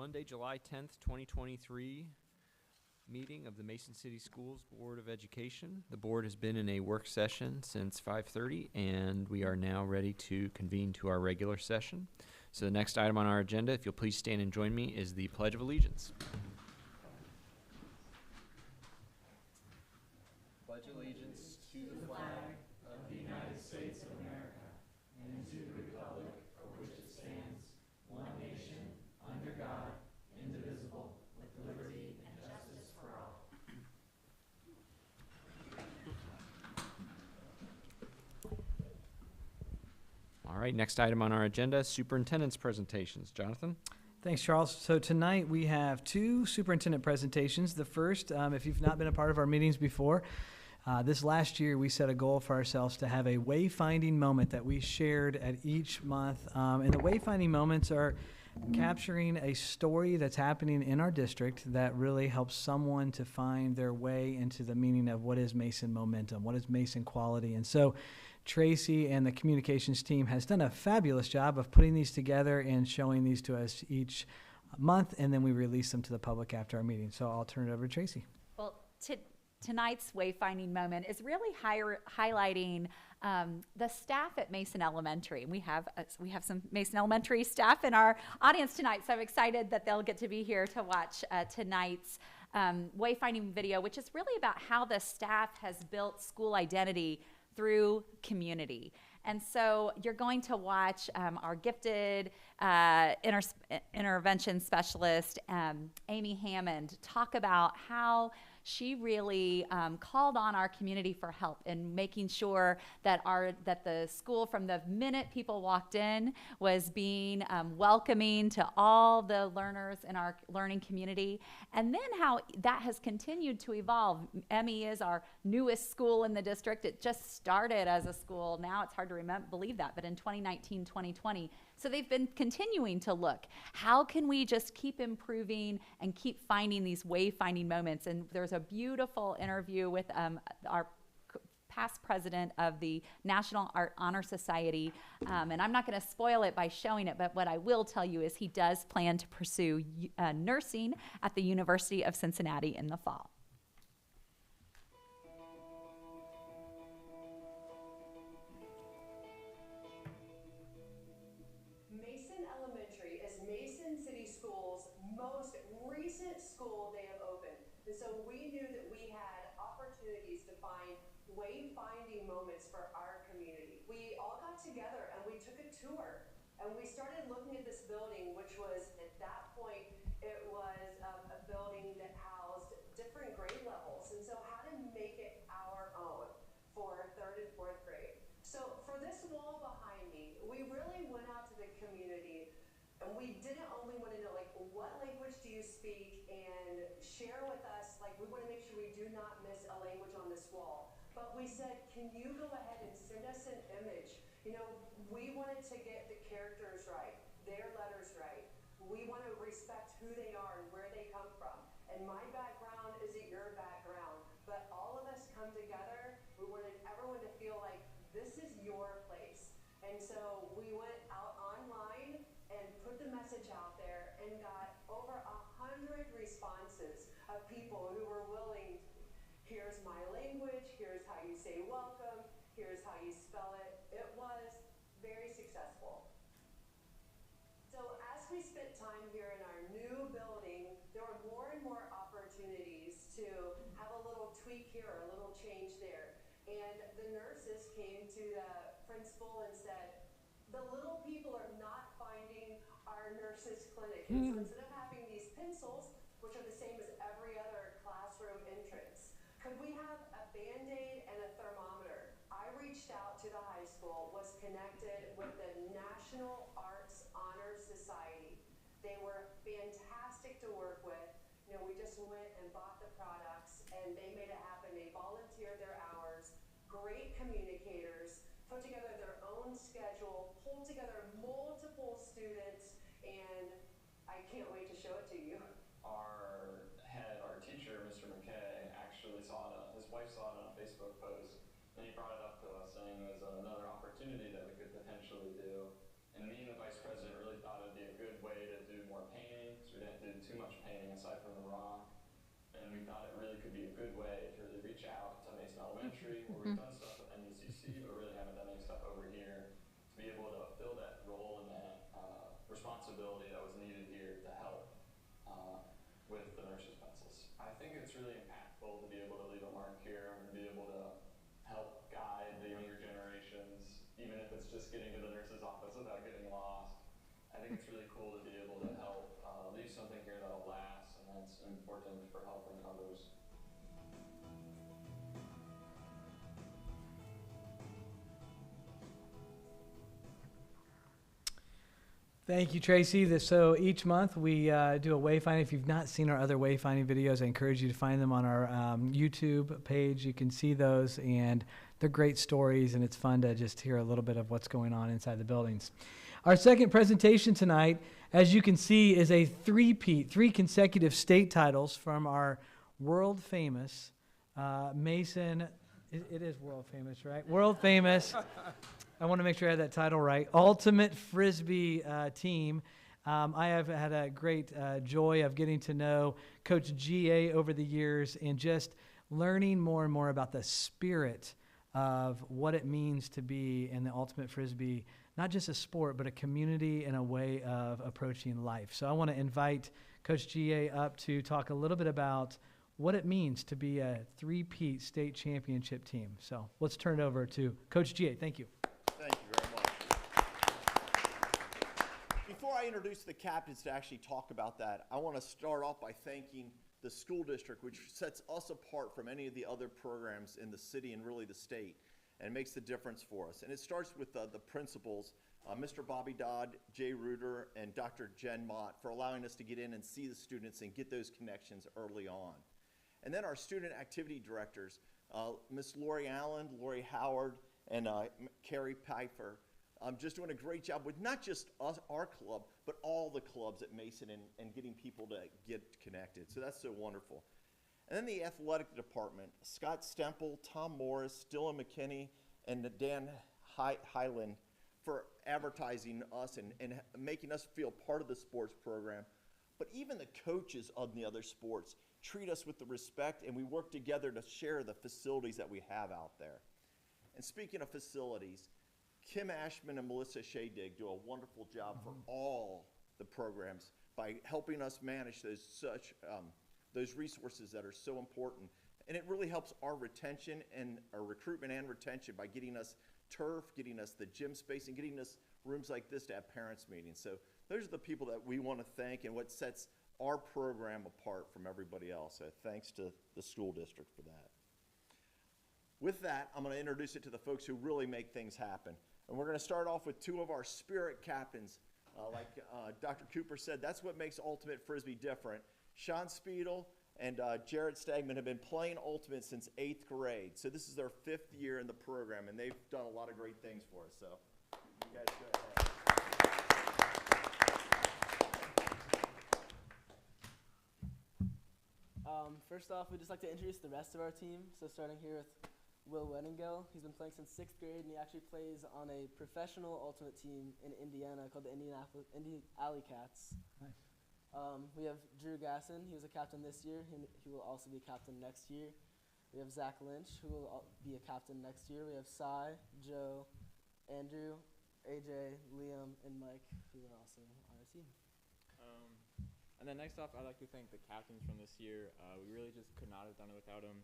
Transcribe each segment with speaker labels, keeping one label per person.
Speaker 1: Monday, July 10th, 2023 meeting of the Mason City Schools Board of Education. The board has been in a work session since 5:30, and we are now ready to convene to our regular session. So the next item on our agenda, if you'll please stand and join me, is the Pledge of Allegiance. Pledge allegiance to the flag of the United States of America and to the republic for which it stands, one nation, under God, indivisible, with liberty and justice for all. All right, next item on our agenda, superintendent's presentations. Jonathan?
Speaker 2: Thanks, Charles. So tonight we have two superintendent presentations. The first, if you've not been a part of our meetings before, this last year we set a goal for ourselves to have a wayfinding moment that we shared at each month. And the wayfinding moments are capturing a story that's happening in our district that really helps someone to find their way into the meaning of what is Mason momentum, what is Mason quality. And so Tracy and the communications team has done a fabulous job of putting these together and showing these to us each month, and then we release them to the public after our meeting. So I'll turn it over to Tracy.
Speaker 3: Well, tonight's wayfinding moment is really highlighting the staff at Mason Elementary. We have some Mason Elementary staff in our audience tonight, so I'm excited that they'll get to be here to watch tonight's wayfinding video, which is really about how the staff has built school identity through community. And so you're going to watch our gifted intervention specialist, Amy Hammond, talk about how she really called on our community for help in making sure that the school, from the minute people walked in, was being welcoming to all the learners in our learning community, and then how that has continued to evolve. Emmy is our newest school in the district. It just started as a school. Now it's hard to believe that, but in 2019, 2020. So they've been continuing to look. How can we just keep improving and keep finding these wayfinding moments? And there's a beautiful interview with our past president of the National Art Honor Society. And I'm not going to spoil it by showing it, but what I will tell you is he does plan to pursue nursing at the University of Cincinnati in the fall.
Speaker 4: Mason Elementary is Mason City Schools' most recent school they have opened. And so we knew that we had opportunities to find wayfinding moments for our community. We all got together and we took a tour, and we started looking at this building, which was, at that point, it was a building that housed different grade levels. And so how to make it our own for 3rd and 4th grade. So for this wall behind me, we really went out to the community, and we didn't only want to know, like, what language do you speak, and share with us, like, we want to make sure we do not miss a language on this wall. But we said, can you go ahead and send us an image? You know, we wanted to get the characters right, their letters right. We want to respect who they are and where they come from. And my background isn't your background, but all of us come together. We wanted everyone to feel like this is your place. And so we went out online and put the message out there and got over 100 responses of people who were willing. Here's my language, here's how you say welcome, here's how you spell it. It was very successful. So as we spent time here in our new building, there were more and more opportunities to have a little tweak here, a little change there. And the nurses came to the principal and said, the little people are not finding our nurses' clinic. And so instead of having these pencils, which are the same as every other classroom entrance, could we have a Band-Aid and a thermometer? I reached out to the high school, was connected with the National Arts Honor Society. They were fantastic to work with. You know, we just went and bought the products, and they made it happen. They volunteered their hours, great communicators, put together their own schedule, pulled together multiple students, and I can't wait to show it to you.
Speaker 5: Our teacher, Mr. McKay, actually his wife saw it on a Facebook post, and he brought it up to us saying it was another opportunity that we could potentially do. And me and the vice president really thought it'd be a good way to do more painting, so we didn't good way to really reach out to Mason Elementary, where we've done stuff with NUCC, but really haven't done any stuff over here, to be able to fill that role and that responsibility that was needed here to help with the nurses' pencils. I think it's really impactful to be able to leave a mark here and be able to help guide the younger generations, even if it's just getting to the nurse's office without getting lost. I think it's really cool to be able to help leave something here that'll last, and that's important for helping others.
Speaker 2: Thank you, Tracy. So each month we do a wayfinding. If you've not seen our other wayfinding videos, I encourage you to find them on our YouTube page. You can see those, and they're great stories, and it's fun to just hear a little bit of what's going on inside the buildings. Our second presentation tonight, as you can see, is a three-peat, 3 consecutive state titles from our world-famous Mason. It is world-famous, right? World-famous. I want to make sure I had that title right. Ultimate Frisbee team. I have had a great joy of getting to know Coach G.A. over the years and just learning more and more about the spirit of what it means to be in the Ultimate Frisbee, not just a sport, but a community and a way of approaching life. So I want to invite Coach G.A. up to talk a little bit about what it means to be a 3-peat state championship team. So let's turn it over to Coach G.A. Thank you.
Speaker 6: Thank you very much. Before I introduce the captains to actually talk about that, I want to start off by thanking the school district, which sets us apart from any of the other programs in the city and really the state, and makes the difference for us. And it starts with the principals, Mr. Bobby Dodd, Jay Reuter, and Dr. Jen Mott, for allowing us to get in and see the students and get those connections early on. And then our student activity directors, Miss Lori Allen, Lori Howard, and Carrie Pfeiffer, just doing a great job with not just us, our club, but all the clubs at Mason and getting people to get connected. So that's so wonderful. And then the athletic department, Scott Stemple, Tom Morris, Dylan McKinney, and Dan Highland for advertising us and making us feel part of the sports program. But even the coaches of the other sports treat us with the respect, and we work together to share the facilities that we have out there. And speaking of facilities, Kim Ashman and Melissa Shaydig do a wonderful job for all the programs by helping us manage those resources that are so important. And it really helps our retention and our recruitment and retention by getting us turf, getting us the gym space, and getting us rooms like this to have parents meetings. So those are the people that we want to thank and what sets our program apart from everybody else. So thanks to the school district for that. With that, I'm going to introduce it to the folks who really make things happen. And we're going to start off with 2 of our spirit captains. Like Dr. Cooper said, that's what makes Ultimate Frisbee different. Sean Speedle and Jared Stagman have been playing Ultimate since 8th grade. So this is their 5th year in the program, and they've done a lot of great things for us. So you guys go ahead.
Speaker 7: First off, we'd just like to introduce the rest of our team. So starting here with Will Weddingale. He's been playing since 6th grade, and he actually plays on a professional Ultimate team in Indiana called the Indian Alley Cats.
Speaker 2: Nice.
Speaker 7: We have Drew Gasson. He was a captain this year. He will also be captain next year. We have Zach Lynch, who will be a captain next year. We have Cy, Joe, Andrew, AJ, Liam, and Mike, who are also on our team.
Speaker 8: And then next off, I'd like to thank the captains from this year. We really just could not have done it without them.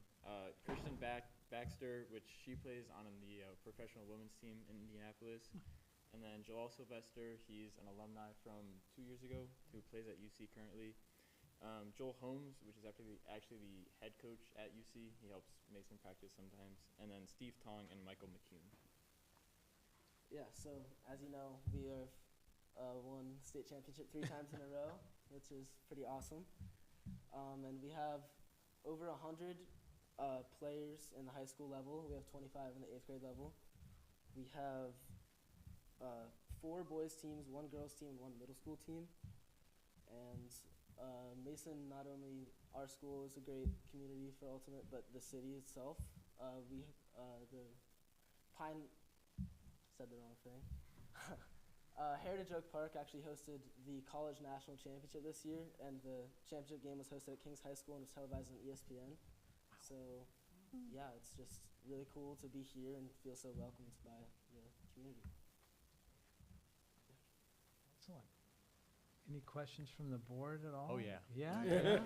Speaker 8: Kristen Baxter, which she plays on the professional women's team in Indianapolis. And then Joel Sylvester, he's an alumni from 2 years ago who plays at UC currently. Joel Holmes, which is actually the head coach at UC. He helps Mason practice sometimes. And then Steve Tong and Michael McCune.
Speaker 7: Yeah, so as you know, we have won state championship 3 times in a row, which is pretty awesome. And we have over 100 players in the high school level. We have 25 in the 8th grade level. We have 4 boys teams, 1 girls team, 1 middle school team. And Mason, not only our school is a great community for Ultimate, but the city itself. Said the wrong thing. Heritage Oak Park actually hosted the College National Championship this year, and the championship game was hosted at Kings High School and was televised on ESPN. So, yeah, it's just really cool to be here and feel so welcomed by the community.
Speaker 2: Excellent. Any questions from the board at all?
Speaker 1: Oh, yeah.
Speaker 2: Yeah?
Speaker 7: Great.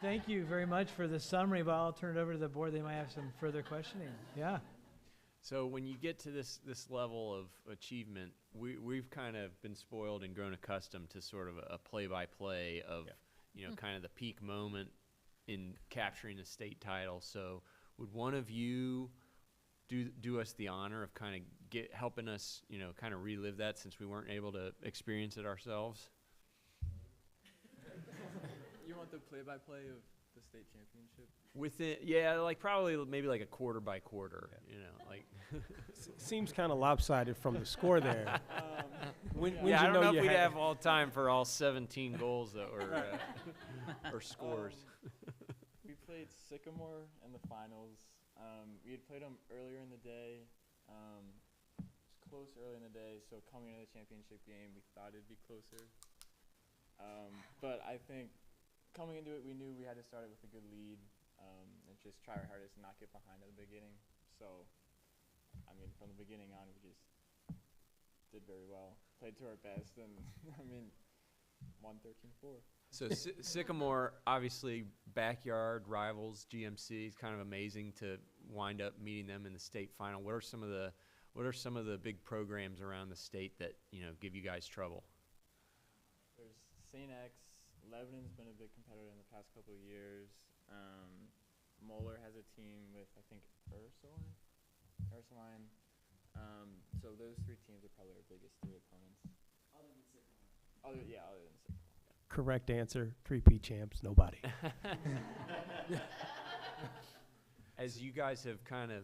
Speaker 2: Thank you very much for the summary, but I'll turn it over to the board. They might have some further questioning. Yeah.
Speaker 1: So when you get to this level of achievement, we've kind of been spoiled and grown accustomed to sort of a play-by-play of, you know, kind of the peak moment in capturing a state title. So would one of you do us the honor of kind of helping us, you know, kind of relive that, since we weren't able to experience it ourselves?
Speaker 8: You want the play-by-play of the state championship?
Speaker 1: Within, yeah, like probably maybe like a quarter by quarter, you know, like.
Speaker 9: Seems kind of lopsided from the score there. When
Speaker 1: Yeah, I
Speaker 9: you
Speaker 1: don't know
Speaker 9: you
Speaker 1: if we'd
Speaker 9: had-
Speaker 1: have all time for all 17 goals that were or scores.
Speaker 8: We played Sycamore in the finals. We had played them earlier in the day. It's close early in the day, so coming into the championship game, we thought it'd be closer. But I think coming into it, we knew we had to start it with a good lead and just try our hardest and not get behind at the beginning. So, I mean, from the beginning on, we just did very well, played to our best, and I mean, won 13-4.
Speaker 1: So Sycamore, obviously backyard rivals, GMC. It's kind of amazing to wind up meeting them in the state final. What are some of the big programs around the state that, you know, give you guys trouble?
Speaker 8: There's St. X. Lebanon's been a big competitor in the past couple of years. Moeller has a team with, I think, Ursuline. So those three teams are probably our biggest three opponents.
Speaker 7: Other than Sycamore.
Speaker 8: Other than Sycamore.
Speaker 9: Correct answer. 3P champs. Nobody.
Speaker 1: As you guys have kind of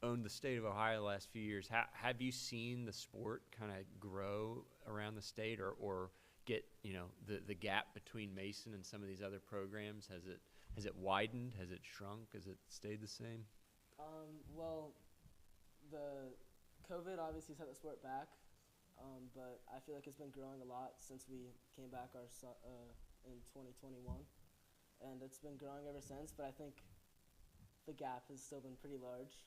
Speaker 1: owned the state of Ohio the last few years, have you seen the sport kind of grow around the state, or get, you know, the gap between Mason and some of these other programs? Has it widened? Has it shrunk? Has it stayed the same?
Speaker 7: Well, the COVID obviously set the sport back, but I feel like it's been growing a lot since we came back in 2021, and it's been growing ever since, but I think the gap has still been pretty large.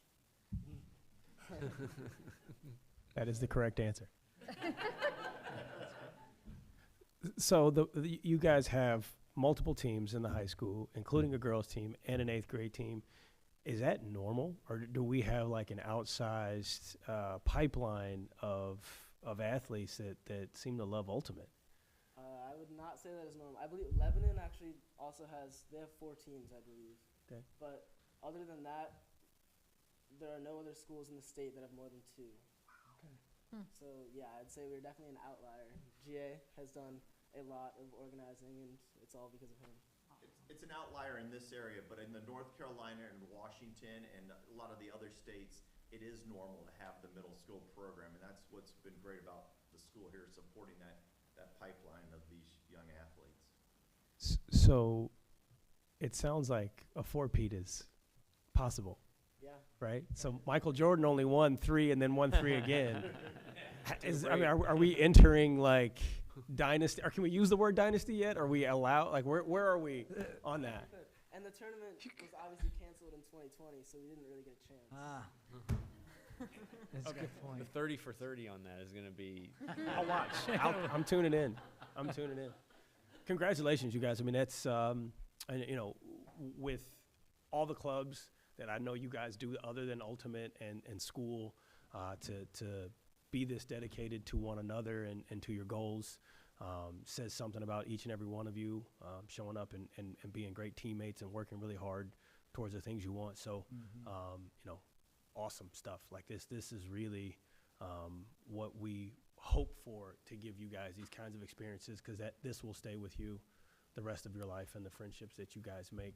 Speaker 9: That is the correct answer. So you guys have multiple teams in the high school, including a girls team and an 8th grade team. Is that normal, or do we have like an outsized pipeline of athletes that seem to love Ultimate?
Speaker 7: I would not say that is normal. I believe Lebanon actually also they have 4 teams, I believe.
Speaker 9: Okay.
Speaker 7: But other than that, there are no other schools in the state that have more than 2.
Speaker 9: Okay.
Speaker 7: So yeah, I'd say we're definitely an outlier. GA has done a lot of organizing, and it's all because of him.
Speaker 6: It's an outlier in this area, but in the North Carolina and Washington and a lot of the other states, it is normal to have the middle school program, and that's what's been great about the school here, supporting that pipeline of these young athletes.
Speaker 9: So it sounds like a 4-peat is possible,
Speaker 7: Yeah.
Speaker 9: right? So Michael Jordan only won 3 and then won 3 again. Are we entering like dynasty? Or can we use the word dynasty yet? Are we allowed? Like, where are we on that?
Speaker 7: And the tournament was obviously canceled in 2020, so we didn't really get a chance.
Speaker 2: That's a good point.
Speaker 1: The 30 for 30 on that is going to be.
Speaker 9: I'll watch. I'm tuning in. Congratulations, you guys. I mean, that's and, you know, with all the clubs that I know you guys do other than Ultimate and school, to be this dedicated to one another and to your goals, says something about each and every one of you showing up and being great teammates and working really hard towards the things you want. So, you know, awesome stuff like this. This is really what we hope for, to give you guys these kinds of experiences, because this will stay with you the rest of your life, and the friendships that you guys make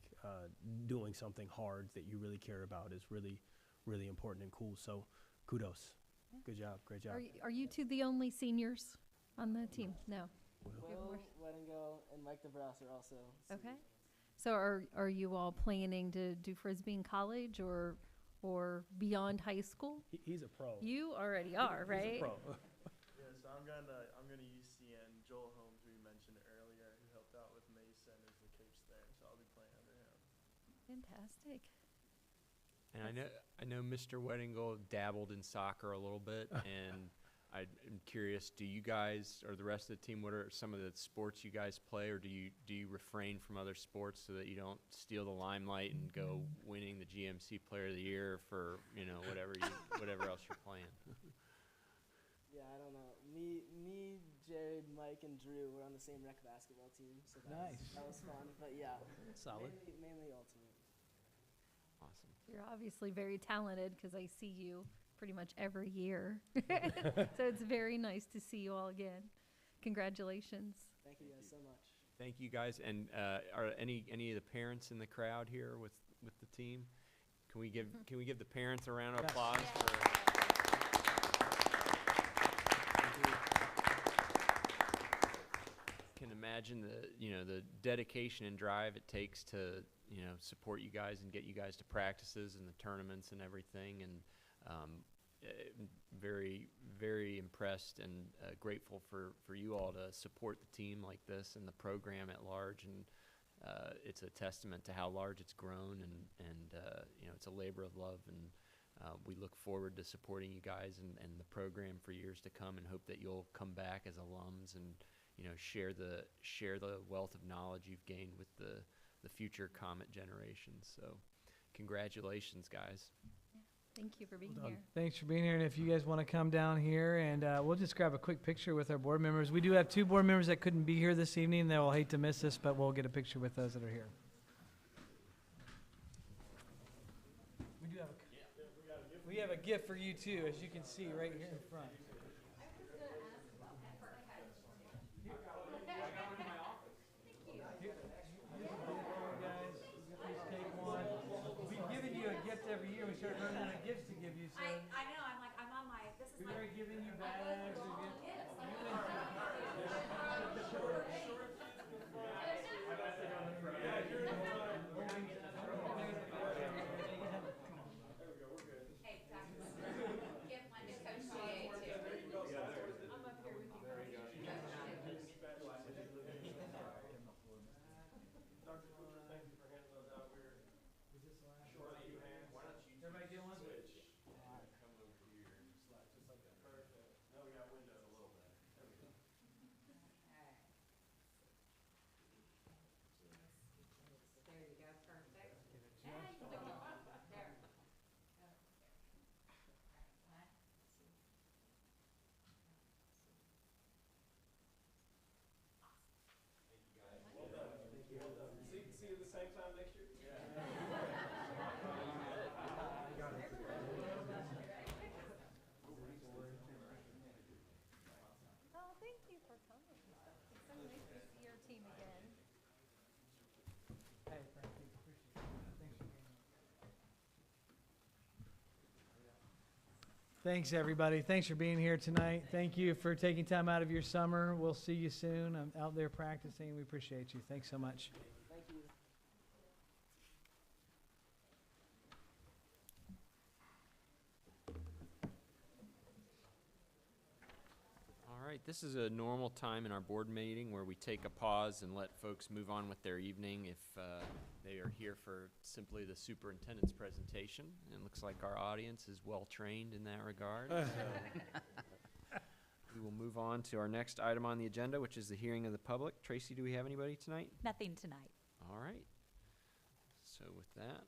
Speaker 9: doing something hard that you really care about is really, really important and cool. So kudos. Good job. Great job.
Speaker 10: Are you two the only seniors on the team? No.
Speaker 7: Will Weddingo and Mike DeBras are also
Speaker 10: Okay.
Speaker 7: seniors.
Speaker 10: So are you all planning to do Frisbee in college or beyond high school?
Speaker 9: He's a pro.
Speaker 10: You already are, right?
Speaker 9: He's a pro.
Speaker 11: Yeah, so I'm gonna UCN. Joel Holmes, we mentioned earlier, who helped out with Mason, is the coach there, so I'll be playing under him.
Speaker 10: Fantastic.
Speaker 1: And I know Mr. Weddingle dabbled in soccer a little bit, and I'm curious, do you guys or the rest of the team, what are some of the sports you guys play, or do you refrain from other sports so that you don't steal the limelight and go winning the GMC Player of the Year for, whatever else you're playing?
Speaker 7: Yeah, I don't know. Me, Jared, Mike, and Drew were on the same rec basketball team, so that was fun. But yeah,
Speaker 9: Solid.
Speaker 7: mainly ultimate.
Speaker 1: Awesome.
Speaker 10: You're obviously very talented because I see you pretty much every year. So it's very nice to see you all again. Congratulations.
Speaker 7: Thank you guys so much.
Speaker 1: Thank you guys. And are any of the parents in the crowd here with the team? Can we give the parents a round of applause for? Can imagine the dedication and drive it takes to support you guys and get you guys to practices and the tournaments and everything, and very, very impressed and grateful for you all to support the team like this and the program at large, and it's a testament to how large it's grown, and it's a labor of love, and we look forward to supporting you guys and the program for years to come, and hope that you'll come back as alums and share the wealth of knowledge you've gained with the future Comet generations. So congratulations, guys.
Speaker 10: Thank you for being
Speaker 2: Well done.
Speaker 10: here.
Speaker 2: Thanks for being here, and if you guys want to come down here, and we'll just grab a quick picture with our board members. We do have 2 board members that couldn't be here this evening. They'll hate to miss this, but we'll get a picture with those that are here. We have a gift for you too, as you can see right here in front. We've given you a gift every year. We start running out of gifts to give you. So
Speaker 3: I know. I'm on my. This is
Speaker 2: we've
Speaker 3: my.
Speaker 2: already given you bags.
Speaker 3: Hey, give one to Coach GA too. I'm up here with you.
Speaker 2: Everybody get one?
Speaker 3: There you go. Perfect. Yeah, you can do it. There. Go. One, two.
Speaker 9: See you at the same time next year?
Speaker 10: Oh, thank you for coming. It's so nice to see your team again.
Speaker 2: Hey, Frank, appreciate it. Thanks for being here. Thanks, everybody. Thanks for being here tonight. Thank you for taking time out of your summer. We'll see you soon. I'm out there practicing. We appreciate you. Thanks so much.
Speaker 7: Thank you.
Speaker 1: All right, this is a normal time in our board meeting where we take a pause and let folks move on with their evening if they are here for simply the superintendent's presentation. And it looks like our audience is well-trained in that regard. So we will move on to our next item on the agenda, which is the hearing of the public. Tracy, do we have anybody tonight?
Speaker 3: Nothing tonight.
Speaker 1: All right. So with that,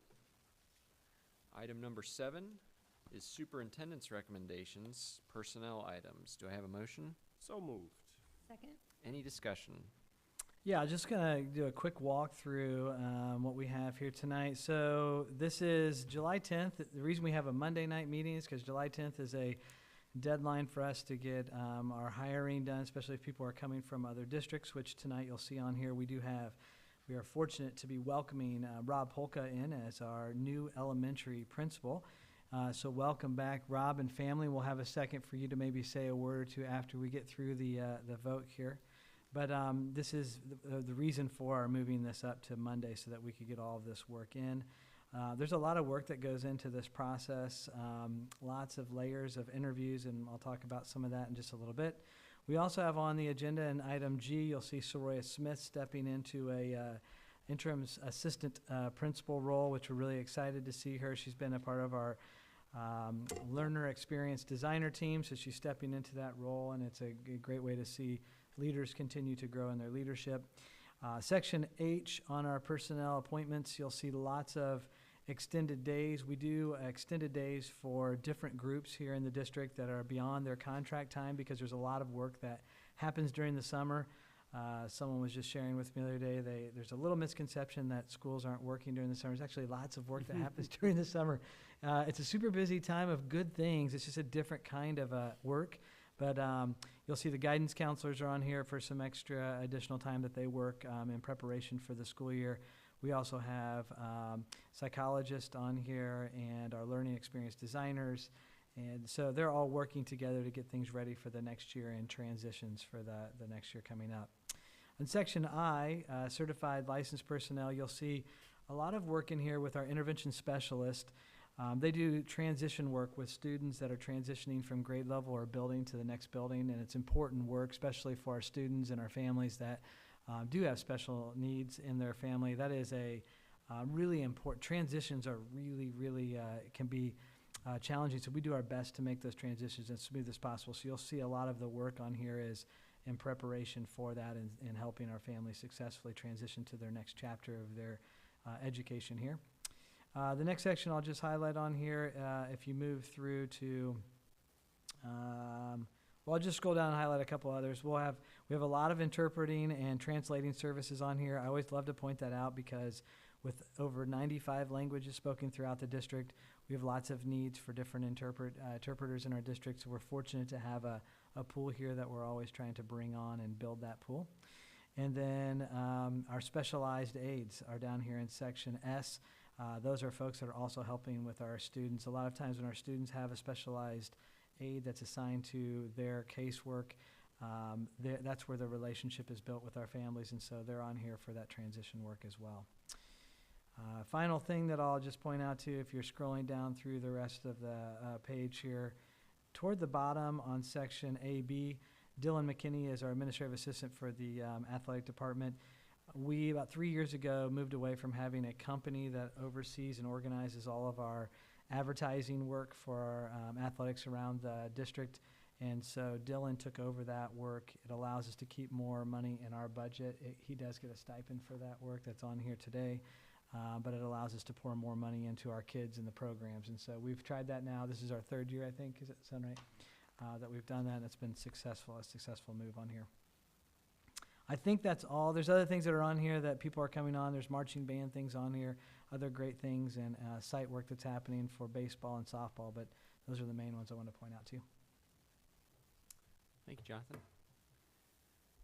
Speaker 1: item number 7 is superintendent's recommendations, personnel items. Do I have a motion?
Speaker 9: So moved.
Speaker 10: Second.
Speaker 1: Any discussion?
Speaker 2: Yeah, just gonna do a quick walk through what we have here tonight. So this is July 10th. The reason we have a Monday night meeting is because July 10th is a deadline for us to get our hiring done, especially if people are coming from other districts, which tonight you'll see on here. We are fortunate to be welcoming Rob Polka in as our new elementary principal. So welcome back, Rob and family. We'll have a second for you to maybe say a word or two after we get through the vote here. But this is the reason for our moving this up to Monday so that we could get all of this work in. There's a lot of work that goes into this process, lots of layers of interviews, and I'll talk about some of that in just a little bit. We also have on the agenda in item G, you'll see Soraya Smith stepping into a interim assistant principal role, which we're really excited to see her. She's been a part of our learner experience designer team, so she's stepping into that role, and it's a great way to see leaders continue to grow in their leadership. Section H on our personnel appointments, you'll see lots of extended days. We do extended days for different groups here in the district that are beyond their contract time because there's a lot of work that happens during the summer. Someone was just sharing with me the other day, there's a little misconception that schools aren't working during the summer. There's actually lots of work that happens during the summer. It's a super busy time of good things. It's just a different kind of work. But you'll see the guidance counselors are on here for some extra additional time that they work in preparation for the school year. We also have psychologists on here and our learning experience designers. And so they're all working together to get things ready for the next year and transitions for the next year coming up. In Section I, certified licensed personnel, you'll see a lot of work in here with our intervention specialist. They do transition work with students that are transitioning from grade level or building to the next building, and it's important work, especially for our students and our families that do have special needs in their family. That is a really important, transitions are really can be challenging, so we do our best to make those transitions as smooth as possible. So you'll see a lot of the work on here is in preparation for that and helping our families successfully transition to their next chapter of their education here. The next section I'll just highlight on here, if you move through to, well, I'll just scroll down and highlight a couple others. We have a lot of interpreting and translating services on here. I always love to point that out because with over 95 languages spoken throughout the district, we have lots of needs for different interpreters in our district, so we're fortunate to have a pool here that we're always trying to bring on and build that pool. And then our specialized aides are down here in Section S. Those are folks that are also helping with our students. A lot of times when our students have a specialized aide that's assigned to their casework, that's where the relationship is built with our families, and so they're on here for that transition work as well. Final thing that I'll just point out to you, if you're scrolling down through the rest of the page here, toward the bottom on Section AB, Dylan McKinney is our administrative assistant for the athletic department. We, about 3 years ago, moved away from having a company that oversees and organizes all of our advertising work for our athletics around the district. And so Dylan took over that work. It allows us to keep more money in our budget. He does get a stipend for that work that's on here today, but it allows us to pour more money into our kids and the programs. And so we've tried that now. This is our third year, I think. Is it sound right? That we've done that, and it's been successful, a successful move on here. I think that's all. There's other things that are on here that people are coming on. There's marching band things on here, other great things, and site work that's happening for baseball and softball, but those are the main ones I want to point out to you.
Speaker 1: Thank you, Jonathan.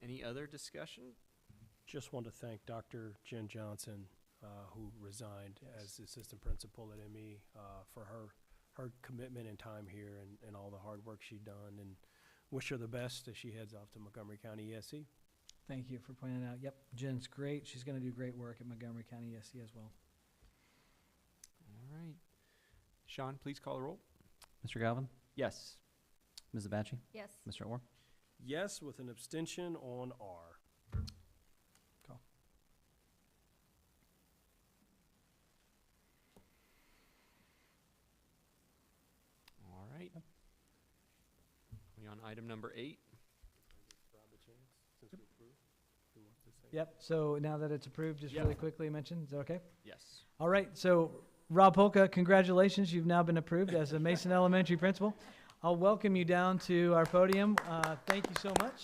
Speaker 1: Any other discussion?
Speaker 9: Just want to thank Dr. Jen Johnson, who resigned as assistant principal at ME, for her commitment and time here and all the hard work she's done, and wish her the best as she heads off to Montgomery County ESC.
Speaker 2: Thank you for pointing that out. Yep, Jen's great. She's going to do great work at Montgomery County ESC as well.
Speaker 1: All right. Sean, please call the roll.
Speaker 12: Mr. Galvin?
Speaker 1: Yes.
Speaker 12: Ms. Abachi?
Speaker 10: Yes.
Speaker 12: Mr. Orr?
Speaker 9: Yes, with an abstention on R.
Speaker 2: Call.
Speaker 1: All right. We on item number 8.
Speaker 2: Yep, so now that it's approved, just really quickly mention, is that okay?
Speaker 1: Yes.
Speaker 2: All right, so Rob Polka, congratulations. You've now been approved as a Mason Elementary principal. I'll welcome you down to our podium. Thank you so much.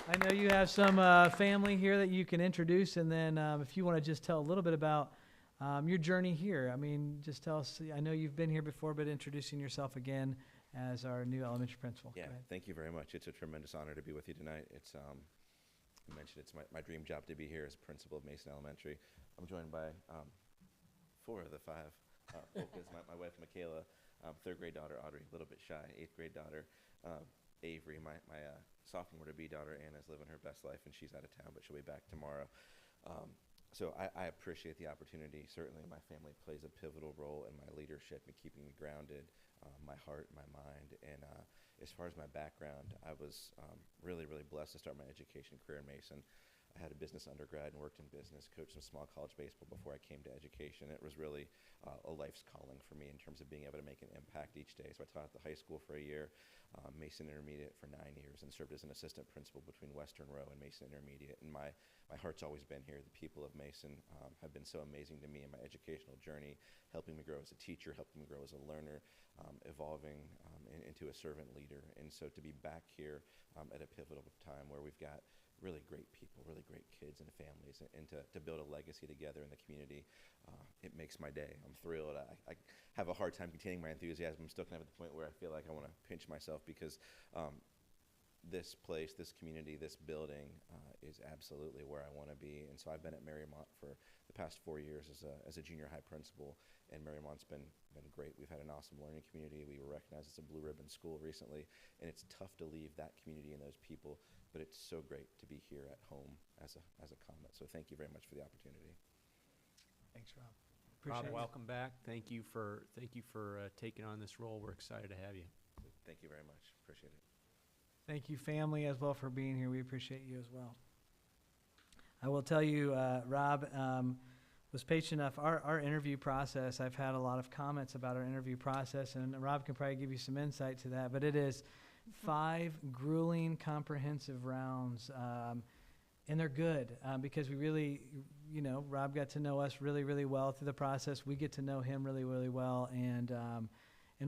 Speaker 2: I know you have some family here that you can introduce, and then if you want to just tell a little bit about your journey here. I mean, just tell us, I know you've been here before, but introducing yourself again as our new elementary principal.
Speaker 13: Yeah, thank you very much. It's a tremendous honor to be with you tonight. It's you mentioned it's my dream job to be here as principal of Mason Elementary. I'm joined by 4 of the 5 Polkas, my wife Michaela, 3rd grade daughter Audrey, a little bit shy, 8th grade daughter Avery, my sophomore to be daughter Anna's living her best life, and she's out of town, but she'll be back tomorrow. So I appreciate the opportunity. Certainly my family plays a pivotal role in my leadership and keeping me grounded, my heart, my mind. And as far as my background, I was really blessed to start my education career in Mason. I had a business undergrad and worked in business, coached some small college baseball before I came to education. It was really a life's calling for me in terms of being able to make an impact each day. So I taught at the high school for a year, Mason Intermediate for 9 years, and served as an assistant principal between Western Row and Mason Intermediate. And my heart's always been here. The people of Mason have been so amazing to me in my educational journey, helping me grow as a teacher, helping me grow as a learner, evolving into a servant leader. And so to be back here at a pivotal time where we've got really great people, really great kids and families, and to build a legacy together in the community, it makes my day. I'm thrilled. I have a hard time containing my enthusiasm. I'm still kind of at the point where I feel like I want to pinch myself because this place, this community, this building is absolutely where I want to be. And so I've been at Marymount for the past 4 years as a junior high principal, and Marymount's been great. We've had an awesome learning community. We were recognized as a Blue Ribbon school recently, and it's tough to leave that community and those people, but it's so great to be here at home as a Comet. So thank you very much for the opportunity.
Speaker 2: Thanks, Rob.
Speaker 1: Rob,
Speaker 2: Appreciate it.
Speaker 1: welcome back. Thank you for taking on this role. We're excited to have you.
Speaker 13: Thank you very much. Appreciate it.
Speaker 2: Thank you, family, as well, for being here. We appreciate you as well. I will tell you, Rob was patient enough. Our interview process, I've had a lot of comments about our interview process, and Rob can probably give you some insight to that, but it is 5 grueling, comprehensive rounds, and they're good because we really, Rob got to know us really, really well through the process. We get to know him really, really well, and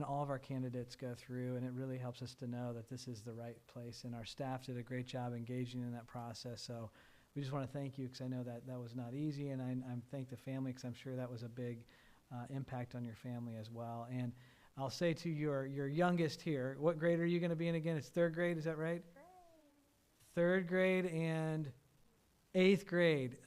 Speaker 2: all of our candidates go through, and it really helps us to know that this is the right place, and our staff did a great job engaging in that process. So we just want to thank you because I know that was not easy, and I thank the family because I'm sure that was a big impact on your family as well. And I'll say to your youngest here, what grade are you going to be in again? It's 3rd grade, is that right? 3rd grade and 8th grade.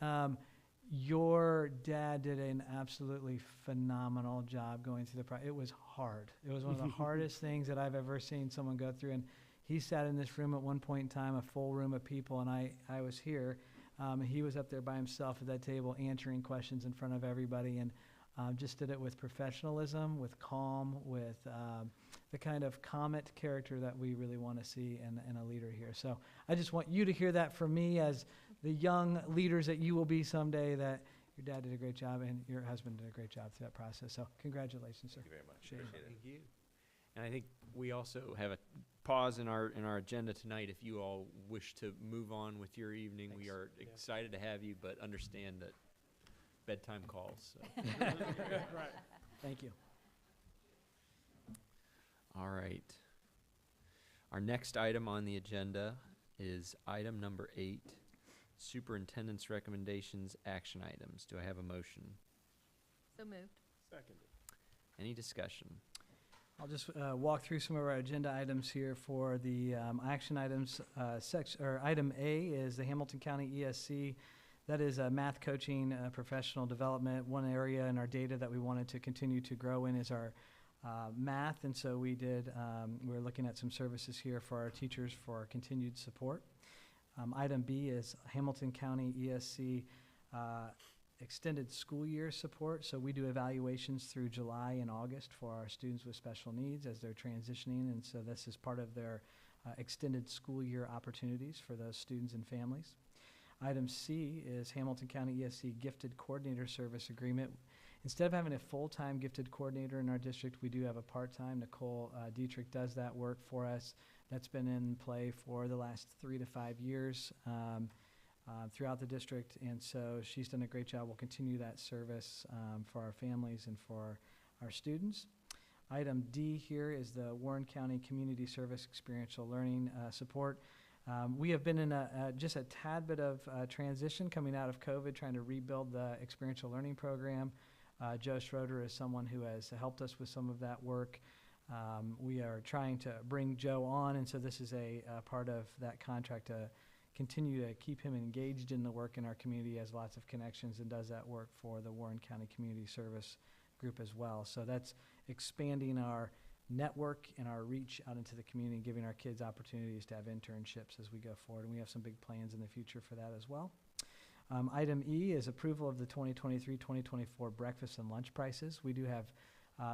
Speaker 2: Your dad did an absolutely phenomenal job going through the process. It was hard. It was one of the hardest things that I've ever seen someone go through. And he sat in this room at one point in time, a full room of people, and I was here. He was up there by himself at that table answering questions in front of everybody, and just did it with professionalism, with calm, with the kind of Comet character that we really want to see in a leader here. So I just want you to hear that from me as the young leaders that you will be someday, that your dad did a great job and your husband did a great job through that process. So congratulations, sir.
Speaker 13: Thank you very much.
Speaker 2: Appreciate
Speaker 13: Appreciate it.
Speaker 1: Thank you. And I think we also have a pause in our agenda tonight. If you all wish to move on with your evening, we are excited to have you, but understand that bedtime calls. So.
Speaker 2: Right. Thank you.
Speaker 1: All right. Our next item on the agenda is item number 8, Superintendent's Recommendations, Action Items. Do I have a motion?
Speaker 10: So moved.
Speaker 11: Seconded.
Speaker 1: Any discussion?
Speaker 2: I'll just walk through some of our agenda items here for the action items. Item A is the Hamilton County ESC. That is math coaching, professional development. One area in our data that we wanted to continue to grow in is our math, and so we're looking at some services here for our teachers for continued support. Item B is Hamilton County ESC extended school year support. So we do evaluations through July and August for our students with special needs as they're transitioning, and so this is part of their extended school year opportunities for those students and families. Item C is Hamilton County ESC Gifted Coordinator Service Agreement. Instead of having a full-time gifted coordinator in our district, we do have a part-time. Nicole Dietrich does that work for us. That's been in play for the last 3 to 5 years throughout the district, and so she's done a great job. We'll continue that service for our families and for our students. Item D here is the Warren County Community Service Experiential Learning Support. We have been in just a tad bit of transition coming out of COVID, trying to rebuild the experiential learning program. Joe Schroeder is someone who has helped us with some of that work. We are trying to bring Joe on, and so this is a part of that contract to continue to keep him engaged in the work in our community. He has lots of connections and does that work for the Warren County Community Service Group as well. So that's expanding our network and our reach out into the community, giving our kids opportunities to have internships as we go forward, and we have some big plans in the future for that as well. Item E is approval of the 2023-2024 breakfast and lunch prices. We do have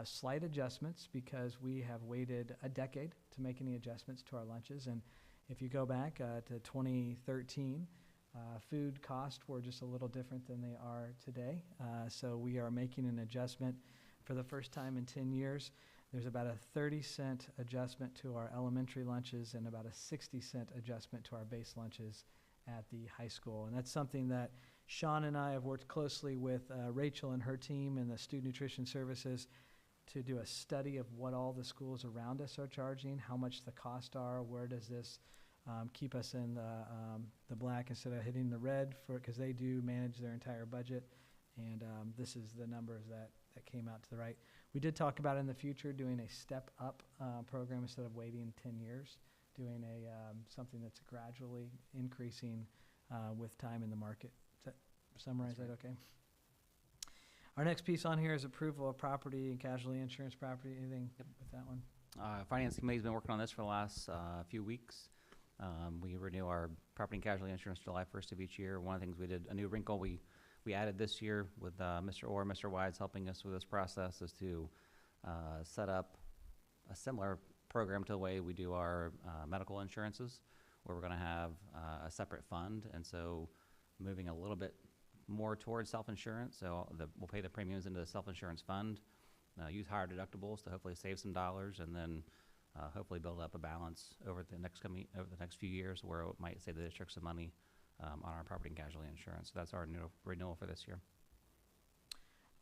Speaker 2: slight adjustments because we have waited a decade to make any adjustments to our lunches, and if you go back to 2013, Food costs were just a little different than they are today. So we are making an adjustment for the first time in 10 years. There's about a 30-cent adjustment to our elementary lunches and about a 60-cent adjustment to our base lunches at the high school. And that's something that Sean and I have worked closely with Rachel and her team and the Student Nutrition Services to do a study of what all the schools around us are charging, how much the costs are, where does this keep us in the black instead of hitting the red, because they do manage their entire budget. And this is the numbers that came out to the right. We did talk about in the future doing a step up program instead of waiting 10 years, doing something that's gradually increasing with time in the market. Does that summarize that okay? Our next piece on here is approval of property and casualty insurance property. Anything with that one?
Speaker 12: Finance Committee's been working on this for the last few weeks. We renew our property and casualty insurance July 1st of each year. One of the things we did, a new wrinkle we added this year with Mr. Orr, Mr. Wides helping us with this process, is to set up a similar program to the way we do our medical insurances, where we're going to have a separate fund. And so moving a little bit more towards self-insurance. So we'll pay the premiums into the self-insurance fund, use higher deductibles to hopefully save some dollars, and then hopefully build up a balance over the next few years where it might save the district some money on our property and casualty insurance. So that's our renewal for this year.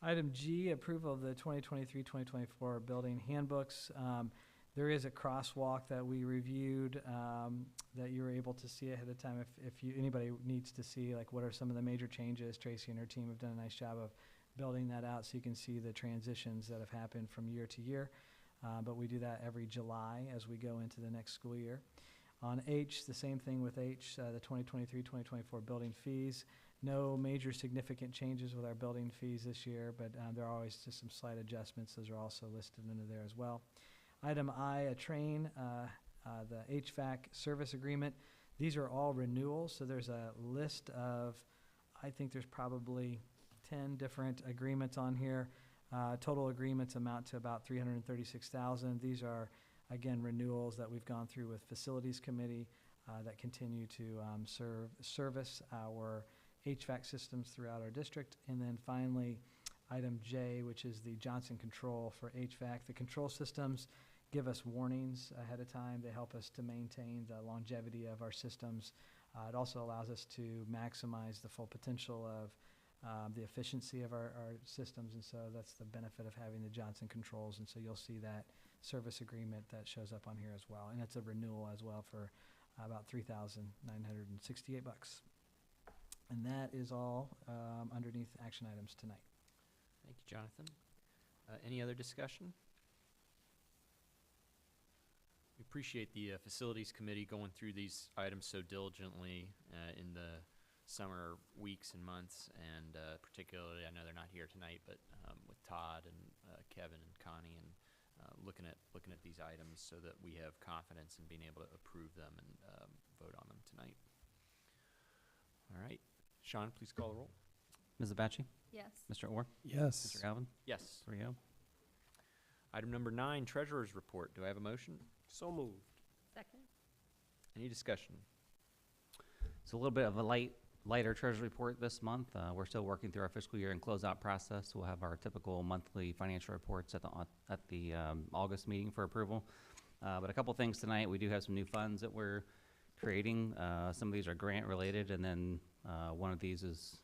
Speaker 2: Item G, approval of the 2023-2024 building handbooks. There is a crosswalk that we reviewed that you were able to see ahead of time. If anybody needs to see like what are some of the major changes, Tracy and her team have done a nice job of building that out so you can see the transitions that have happened from year to year. But we do that every July as we go into the next school year. On H, the same thing with H, the 2023-2024 building fees. No major significant changes with our building fees this year, but there are always just some slight adjustments. Those are also listed under there as well. Item I, a train, the HVAC service agreement. These are all renewals, so there's a list of, I think there's probably 10 different agreements on here. Total agreements amount to about $336,000. These are, again, renewals that we've gone through with Facilities Committee that continue to service our HVAC systems throughout our district. And then finally, item J, which is the Johnson Control for HVAC. The control systems give us warnings ahead of time. They help us to maintain the longevity of our systems. It also allows us to maximize the full potential of the efficiency of our systems, and so that's the benefit of having the Johnson Controls. And so you'll see that service agreement that shows up on here as well, and it's a renewal as well for about $3,968. And that is all underneath action items tonight.
Speaker 1: Thank you, Jonathan. Any other discussion? We appreciate the Facilities Committee going through these items so diligently in the summer weeks and months, and particularly, I know they're not here tonight, but with Todd and Kevin and Connie, and looking at these items so that we have confidence in being able to approve them and vote on them tonight. All right, Sean, please call the roll.
Speaker 12: Ms. Abachi?
Speaker 10: Yes.
Speaker 12: Mr. Orr?
Speaker 9: Yes.
Speaker 12: Mr. Galvin?
Speaker 1: Yes.
Speaker 12: 3-0.
Speaker 1: Item number 9, Treasurer's Report. Do I have a motion?
Speaker 9: So moved.
Speaker 10: Second.
Speaker 1: Any discussion?
Speaker 12: It's a little bit of a lighter treasury report this month. We're still working through our fiscal year and closeout process. We'll have our typical monthly financial reports at the August meeting for approval. But a couple things tonight. We do have some new funds that we're creating. Some of these are grant related, and then one of these is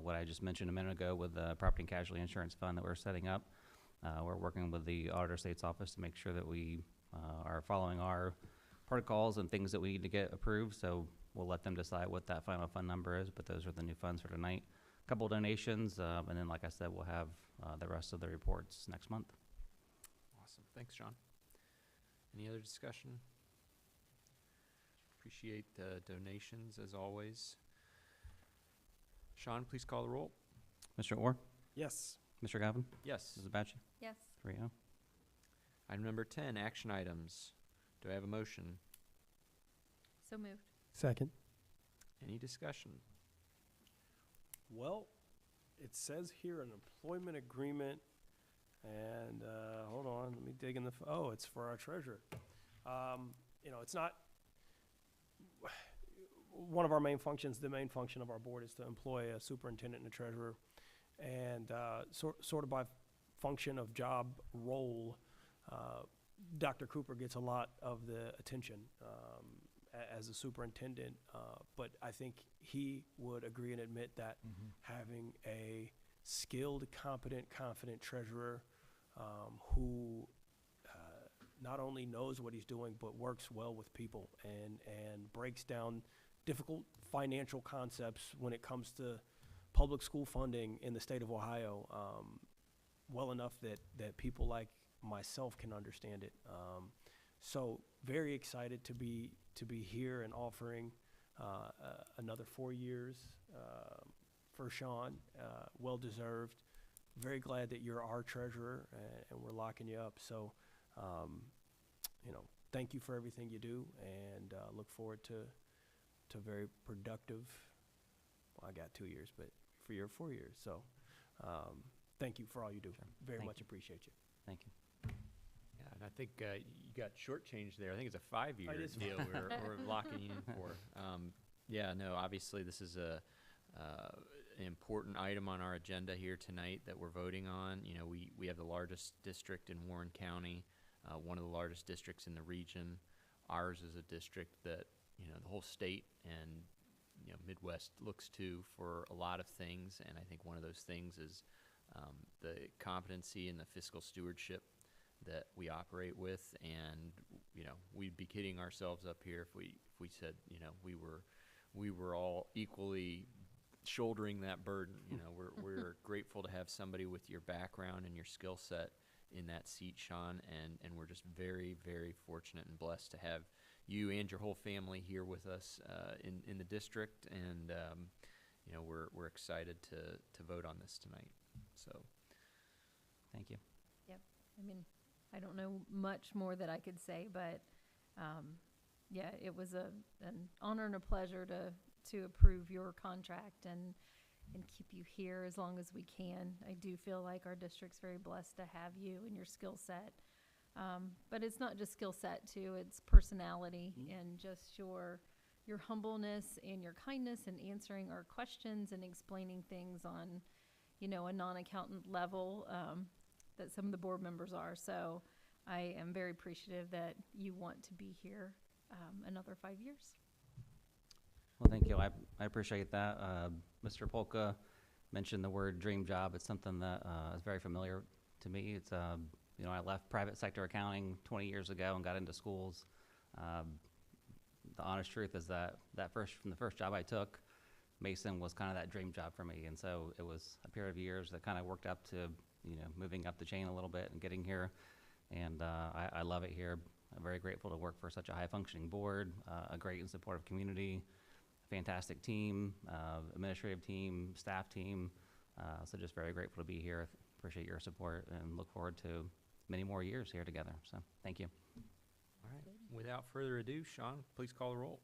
Speaker 12: what I just mentioned a minute ago with the property and casualty insurance fund that we're setting up. We're working with the Auditor State's office to make sure that we are following our protocols and things that we need to get approved. So we'll let them decide what that final fund number is, but those are the new funds for tonight. A couple donations, and then, like I said, we'll have the rest of the reports next month.
Speaker 1: Awesome. Thanks, Sean. Any other discussion? Appreciate the donations, as always. Sean, please call the roll.
Speaker 12: Mr. Orr?
Speaker 9: Yes.
Speaker 12: Mr. Galvin?
Speaker 1: Yes.
Speaker 12: Ms. Abachi?
Speaker 10: Yes.
Speaker 12: 3-0.
Speaker 1: Item number 10, action items. Do I have a motion?
Speaker 10: So moved.
Speaker 9: Second.
Speaker 1: Any discussion?
Speaker 9: Well, it says here an employment agreement, and hold on, let me dig in the. Oh, it's for our treasurer. You know, it's not. one of our main functions, the main function of our board, is to employ a superintendent and a treasurer. And sort of by function of job role, Dr. Cooper gets a lot of the attention as a superintendent, but I think he would agree and admit that having a skilled, competent, confident treasurer who not only knows what he's doing, but works well with people and breaks down difficult financial concepts when it comes to public school funding in the state of Ohio well enough that people like myself can understand it. So very excited to be here and offering another 4 years for Sean. Well deserved. Very glad that you're our treasurer and we're locking you up. So, thank you for everything you do, and look forward to very productive. Well, I got 2 years, but for your 4 years. So, thank you for all you do.
Speaker 12: Sure.
Speaker 9: Very
Speaker 12: Thank
Speaker 9: much
Speaker 12: you.
Speaker 9: appreciate you.
Speaker 12: Thank you.
Speaker 1: Yeah, and I think you got shortchanged there. I think it's a 5-year
Speaker 9: It is
Speaker 1: deal we're locking you in for. Yeah, no, obviously this is an important item on our agenda here tonight that we're voting on. We have the largest district in Warren County, one of the largest districts in the region. Ours is a district that, the whole state and, Midwest looks to for a lot of things, and I think one of those things is the competency and the fiscal stewardship that we operate with. And we'd be kidding ourselves up here if we said we were all equally shouldering that burden. We're grateful to have somebody with your background and your skill set in that seat, Sean, and we're just very, very fortunate and blessed to have you and your whole family here with us in the district, and we're excited to vote on this tonight. So,
Speaker 12: Thank you.
Speaker 10: Yep. I mean, I don't know much more that I could say, but yeah, it was an honor and a pleasure to approve your contract and keep you here as long as we can. I do feel like our district's very blessed to have you and your skill set. But it's not just skill set too, it's personality and just your humbleness and your kindness and answering our questions and explaining things on, a non-accountant level that some of the board members are. So I am very appreciative that you want to be here another 5 years.
Speaker 12: Well, thank you. I appreciate that. Mr. Polka mentioned the word dream job. It's something that is very familiar to me. It's, I left private sector accounting 20 years ago and got into schools. The honest truth is that from the first job I took, Mason was kind of that dream job for me. And so it was a period of years that kind of worked up to, moving up the chain a little bit and getting here. And I love it here. I'm very grateful to work for such a high-functioning board, a great and supportive community, fantastic team, administrative team, staff team. So just very grateful to be here. Appreciate your support and look forward to many more years here together. So thank you.
Speaker 1: all right. Without further ado, Sean, please call the roll.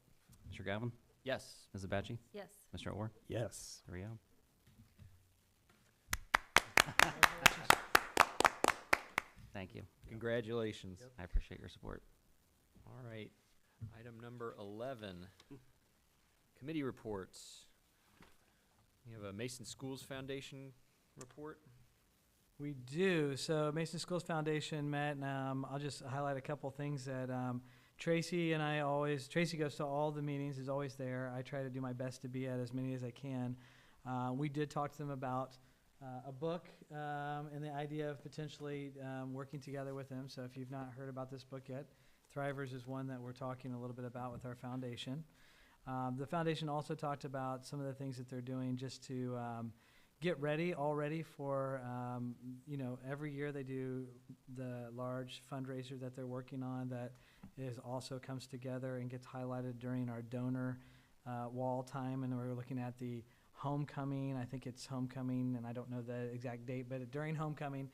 Speaker 12: Mr. Galvin?
Speaker 1: Yes.
Speaker 12: Ms. Abachi?
Speaker 10: Yes.
Speaker 12: Mr. Orr?
Speaker 9: Yes.
Speaker 12: Here we go. Thank you.
Speaker 1: Congratulations.
Speaker 12: I appreciate your support.
Speaker 1: All right. Item number 11, committee reports. We have a Mason Schools Foundation report.
Speaker 2: We do. So Mason Schools Foundation met, and I'll just highlight a couple things that Tracy and I Tracy goes to all the meetings, is always there. I try to do my best to be at as many as I can. We did talk to them about a book and the idea of potentially working together with them. So if you've not heard about this book yet, Thrivers is one that we're talking a little bit about with our foundation. The foundation also talked about some of the things that they're doing just to get ready for, every year they do the large fundraiser that they're working on that also comes together and gets highlighted during our donor wall time. And we're looking at the homecoming. I think it's homecoming, and I don't know the exact date, but during homecoming,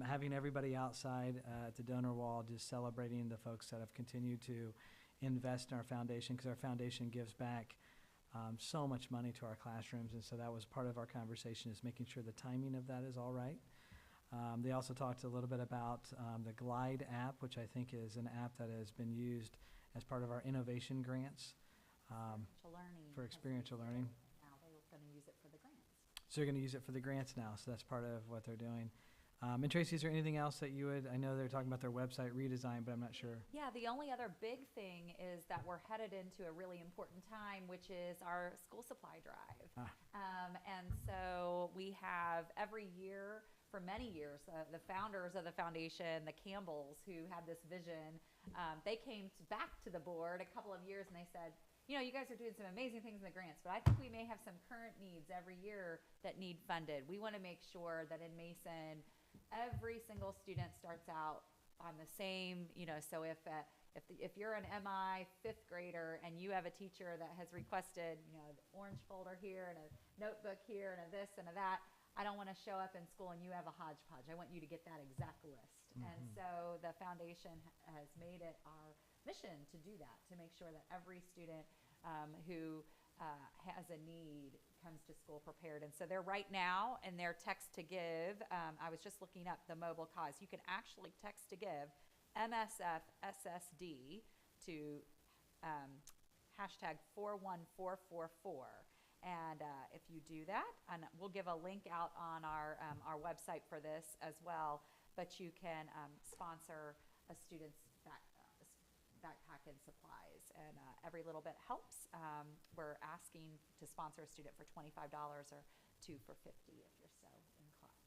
Speaker 2: having everybody outside at the donor wall just celebrating the folks that have continued to invest in our foundation, because our foundation gives back so much money to our classrooms, and so that was part of our conversation, is making sure the timing of that is all right. They also talked a little bit about the Glide app, which I think is an app that has been used as part of our innovation grants.
Speaker 3: Experiential learning.
Speaker 2: for experiential learning.
Speaker 3: Now they're going to use it for the grants.
Speaker 2: So you're going to use it for the grants now, so that's part of what they're doing. And Tracy, is there anything else that you would, I know they're talking about their website redesign, but I'm not sure.
Speaker 3: Yeah, the only other big thing is that we're headed into a really important time, which is our school supply drive. And so we have every year, for many years, the founders of the foundation, the Campbells, who had this vision, they came back to the board a couple of years and they said, you know, you guys are doing some amazing things in the grants, but I think we may have some current needs every year that need funded. We want to make sure that in Mason, every single student starts out on the same, you know, so if you're an MI 5th grader and you have a teacher that has requested, you know, an orange folder here and a notebook here and a this and a that, I don't want to show up in school and you have a hodgepodge. I want you to get that exact list. And so the foundation has made it our mission to do that, to make sure that every student who has a need comes to school prepared. And so they're right now in their text to give. I was just looking up the mobile cause. You can actually text to give MSF SSD to hashtag 41444. And if you do that, and we'll give a link out on our website for this as well, but you can sponsor a student's backpack and supplies, and every little bit helps. We're asking to sponsor a student for $25 or 2 for $50 if you're so inclined.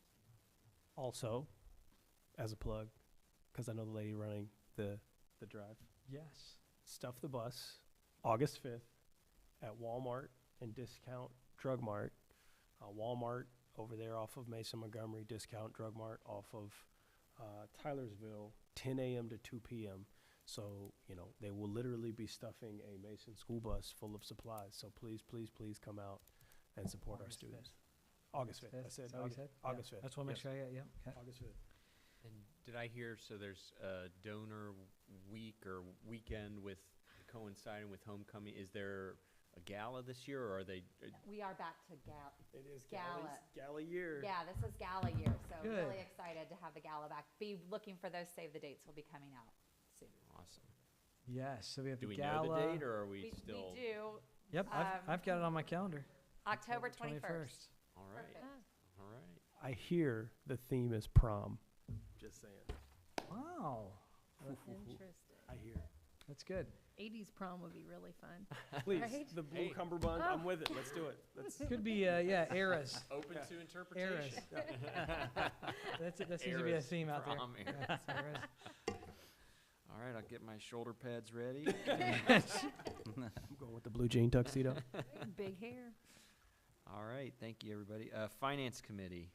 Speaker 9: Also, as a plug, because I know the lady running the drive,
Speaker 2: Yes.
Speaker 9: Stuff the Bus, August 5th at Walmart and Discount Drug Mart. Walmart over there off of Mason Montgomery, Discount Drug Mart off of Tylersville, 10 a.m. to 2 p.m. So, you know, they will literally be stuffing a Mason school bus full of supplies. So please, please, please come out and support our
Speaker 2: August
Speaker 9: students.
Speaker 2: 5th.
Speaker 9: August 5th. I said
Speaker 2: Is that what you said?
Speaker 9: August
Speaker 2: Yeah.
Speaker 9: 5th.
Speaker 2: That's what I make
Speaker 9: Yes.
Speaker 2: sure I get, yeah. Okay.
Speaker 9: August 5th.
Speaker 1: And did I hear, so there's a donor week or weekend with coinciding with homecoming? Is there a gala this year, or are they?
Speaker 3: We are back to gala.
Speaker 9: It is
Speaker 3: Gala.
Speaker 9: gala year.
Speaker 3: Yeah, this is gala year, so
Speaker 2: Good.
Speaker 3: really excited to have the gala back. Be looking for those save the dates will be coming out soon.
Speaker 1: Awesome.
Speaker 2: Yes, so we have
Speaker 1: Do
Speaker 2: the
Speaker 1: we
Speaker 2: gala.
Speaker 1: know the date, or are we
Speaker 3: We
Speaker 1: still?
Speaker 3: do,
Speaker 2: Yep, I've got it on my calendar.
Speaker 3: October 21st.
Speaker 1: All right.
Speaker 3: Perfect.
Speaker 1: All right.
Speaker 9: I hear the theme is prom. Just saying.
Speaker 2: Wow,
Speaker 10: Interesting.
Speaker 9: I hear.
Speaker 2: that's good.
Speaker 10: 80s prom would be really fun.
Speaker 9: Please,
Speaker 10: Right?
Speaker 9: the blue
Speaker 1: Hey.
Speaker 9: cummerbund, I'm with it. Let's do it. Let's.
Speaker 2: Could be, yeah, eras.
Speaker 1: Open
Speaker 9: Yeah.
Speaker 1: to interpretation.
Speaker 2: That seems to be a
Speaker 1: Eras,
Speaker 2: theme out there.
Speaker 1: prom eras.
Speaker 2: Yeah, eras.
Speaker 1: All right, I'll get my shoulder pads ready.
Speaker 9: I'm going with the blue jean tuxedo.
Speaker 10: Big hair.
Speaker 1: All right, thank you, everybody. Finance Committee.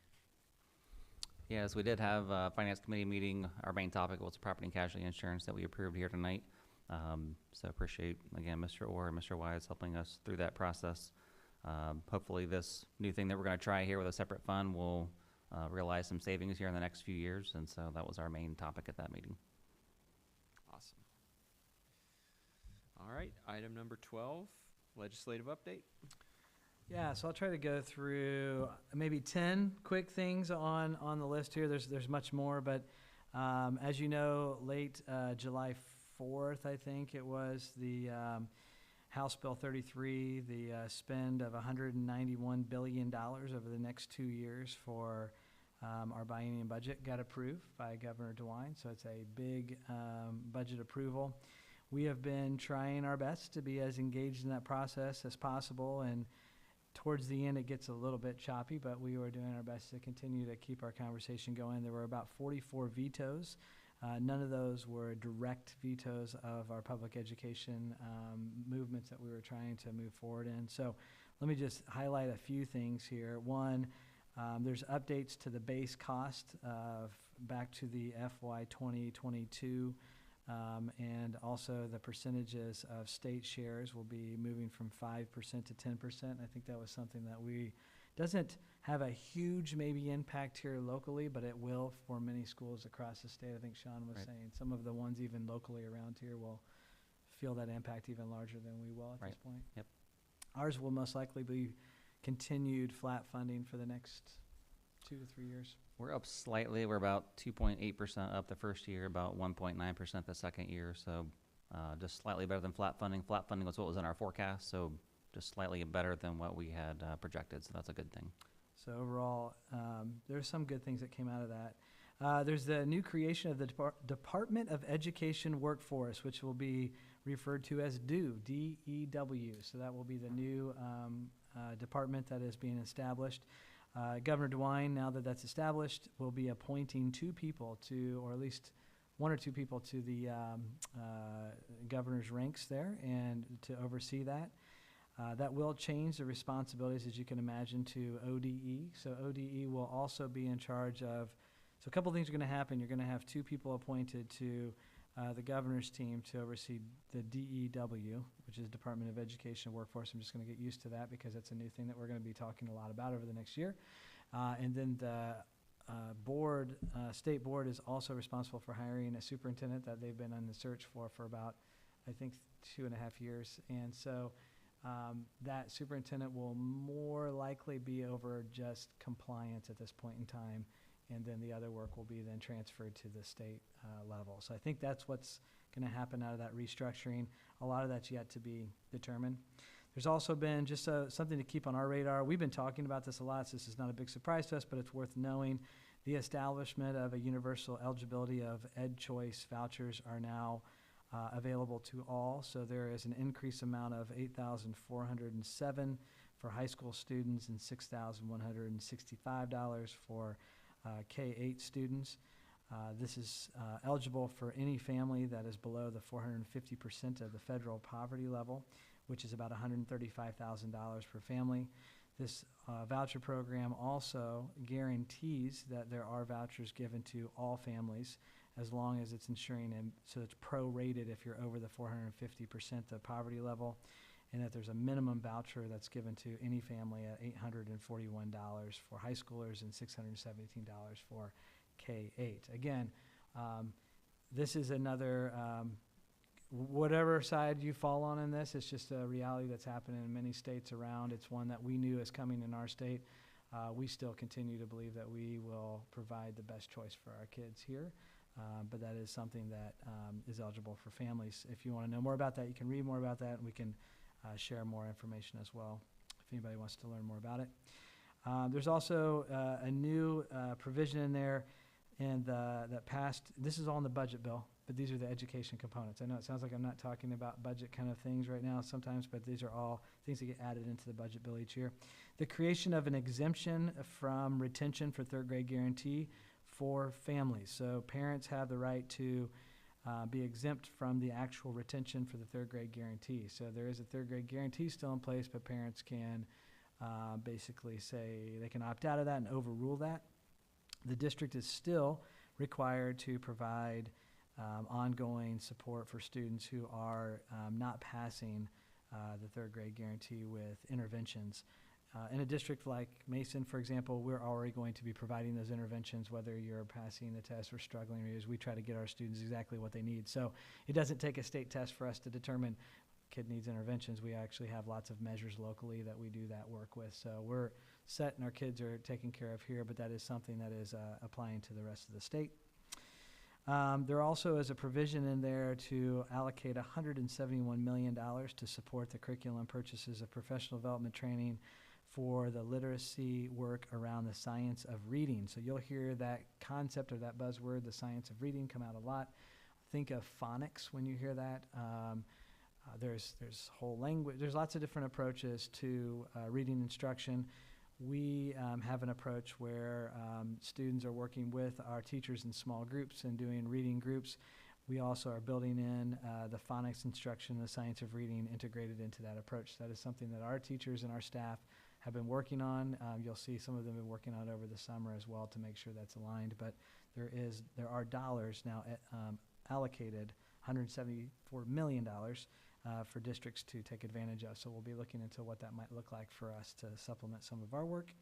Speaker 12: Yes, we did have a finance committee meeting. Our main topic was property and casualty insurance that we approved here tonight. So appreciate, again, Mr. Orr and Mr. Wise helping us through that process. Hopefully this new thing that we're going to try here with a separate fund will realize some savings here in the next few years. And so that was our main topic at that meeting.
Speaker 1: Awesome. All right, item number 12, legislative update.
Speaker 2: Yeah, so I'll try to go through maybe 10 quick things on the list here. There's much more, but as you know, late July 4th, I think it was, the House Bill 33, the spend of $191 billion over the next 2 years for our biennium budget got approved by Governor DeWine, so it's a big budget approval. We have been trying our best to be as engaged in that process as possible, and towards the end, it gets a little bit choppy, but we were doing our best to continue to keep our conversation going. There were about 44 vetoes. None of those were direct vetoes of our public education movements that we were trying to move forward in. So let me just highlight a few things here. One, there's updates to the base cost of back to the FY 2022. And also the percentages of state shares will be moving from 5% to 10%. I think that was something that doesn't have a huge maybe impact here locally, but it will for many schools across the state. I think Sean was
Speaker 12: Right.
Speaker 2: saying some of the ones even locally around here will feel that impact even larger than we will at this
Speaker 12: Right.
Speaker 2: point.
Speaker 12: Yep.
Speaker 2: Ours will most likely be continued flat funding for the next 2 to 3 years.
Speaker 12: We're up slightly. We're about 2.8% up the first year, about 1.9% the second year. So just slightly better than flat funding. Flat funding was what was in our forecast, so just slightly better than what we had projected, so that's a good thing.
Speaker 2: So overall, there's some good things that came out of that. There's the new creation of the Department of Education Workforce, which will be referred to as DEW, D-E-W. So that will be the new department that is being established. Governor DeWine, now that that's established, will be appointing 2 people to, or at least 1 or 2 people to the governor's ranks there and to oversee that. That will change the responsibilities, as you can imagine, to ODE. So ODE will also be in charge of, so a couple things are going to happen. You're going to have 2 people appointed to the governor's team to oversee the DEW, which is Department of Education Workforce. I'm just going to get used to that because that's a new thing that we're going to be talking a lot about over the next year. And then the state board is also responsible for hiring a superintendent that they've been on the search for about, I think, 2.5 years. And so that superintendent will more likely be over just compliance at this point in time, and then the other work will be then transferred to the state level. So I think that's what's going to happen out of that restructuring. A lot of that's yet to be determined. There's also been just something to keep on our radar. We've been talking about this a lot, so this is not a big surprise to us, but it's worth knowing. The establishment of a universal eligibility of Ed Choice vouchers are now available to all. So there is an increased amount of $8,407 for high school students and $6,165 for K-8 students. This is eligible for any family that is below the 450% of the federal poverty level, which is about $135,000 per family. This voucher program also guarantees that there are vouchers given to all families as long as it's ensuring, and so it's prorated if you're over the 450% of poverty level, and that there's a minimum voucher that's given to any family at $841 for high schoolers and $617 for K-8. Again, this is another, whatever side you fall on in this, it's just a reality that's happening in many states around. It's one that we knew is coming in our state. We still continue to believe that we will provide the best choice for our kids here. But that is something that is eligible for families. If you want to know more about that, you can read more about that, and we can share more information as well if anybody wants to learn more about it. There's also a new provision in there that passed. This is all in the budget bill, but these are the education components. I know it sounds like I'm not talking about budget kind of things right now sometimes, but these are all things that get added into the budget bill each year. The creation of an exemption from retention for third grade guarantee for families. So parents have the right to be exempt from the actual retention for the third grade guarantee. So there is a third grade guarantee still in place, but parents can basically say they can opt out of that and overrule that. The district is still required to provide ongoing support for students who are not passing the third grade guarantee with interventions. In a district like Mason, for example, we're already going to be providing those interventions, whether you're passing the test or struggling, or we try to get our students exactly what they need. So it doesn't take a state test for us to determine kid needs interventions. We actually have lots of measures locally that we do that work with. So we're set and our kids are taken care of here, but that is something that is applying to the rest of the state. There also is a provision in there to allocate $171 million to support the curriculum purchases of professional development training for the literacy work around the science of reading. So you'll hear that concept or that buzzword, the science of reading, come out a lot. Think of phonics when you hear that. There's whole language. There's lots of different approaches to reading instruction. We have an approach where students are working with our teachers in small groups and doing reading groups. We also are building in the phonics instruction, the science of reading integrated into that approach. That is something that our teachers and our staff have been working on. You'll see some of them have been working on over the summer as well to make sure that's aligned. But there are dollars now allocated, $174 million for districts to take advantage of. So we'll be looking into what that might look like for us to supplement some of our work.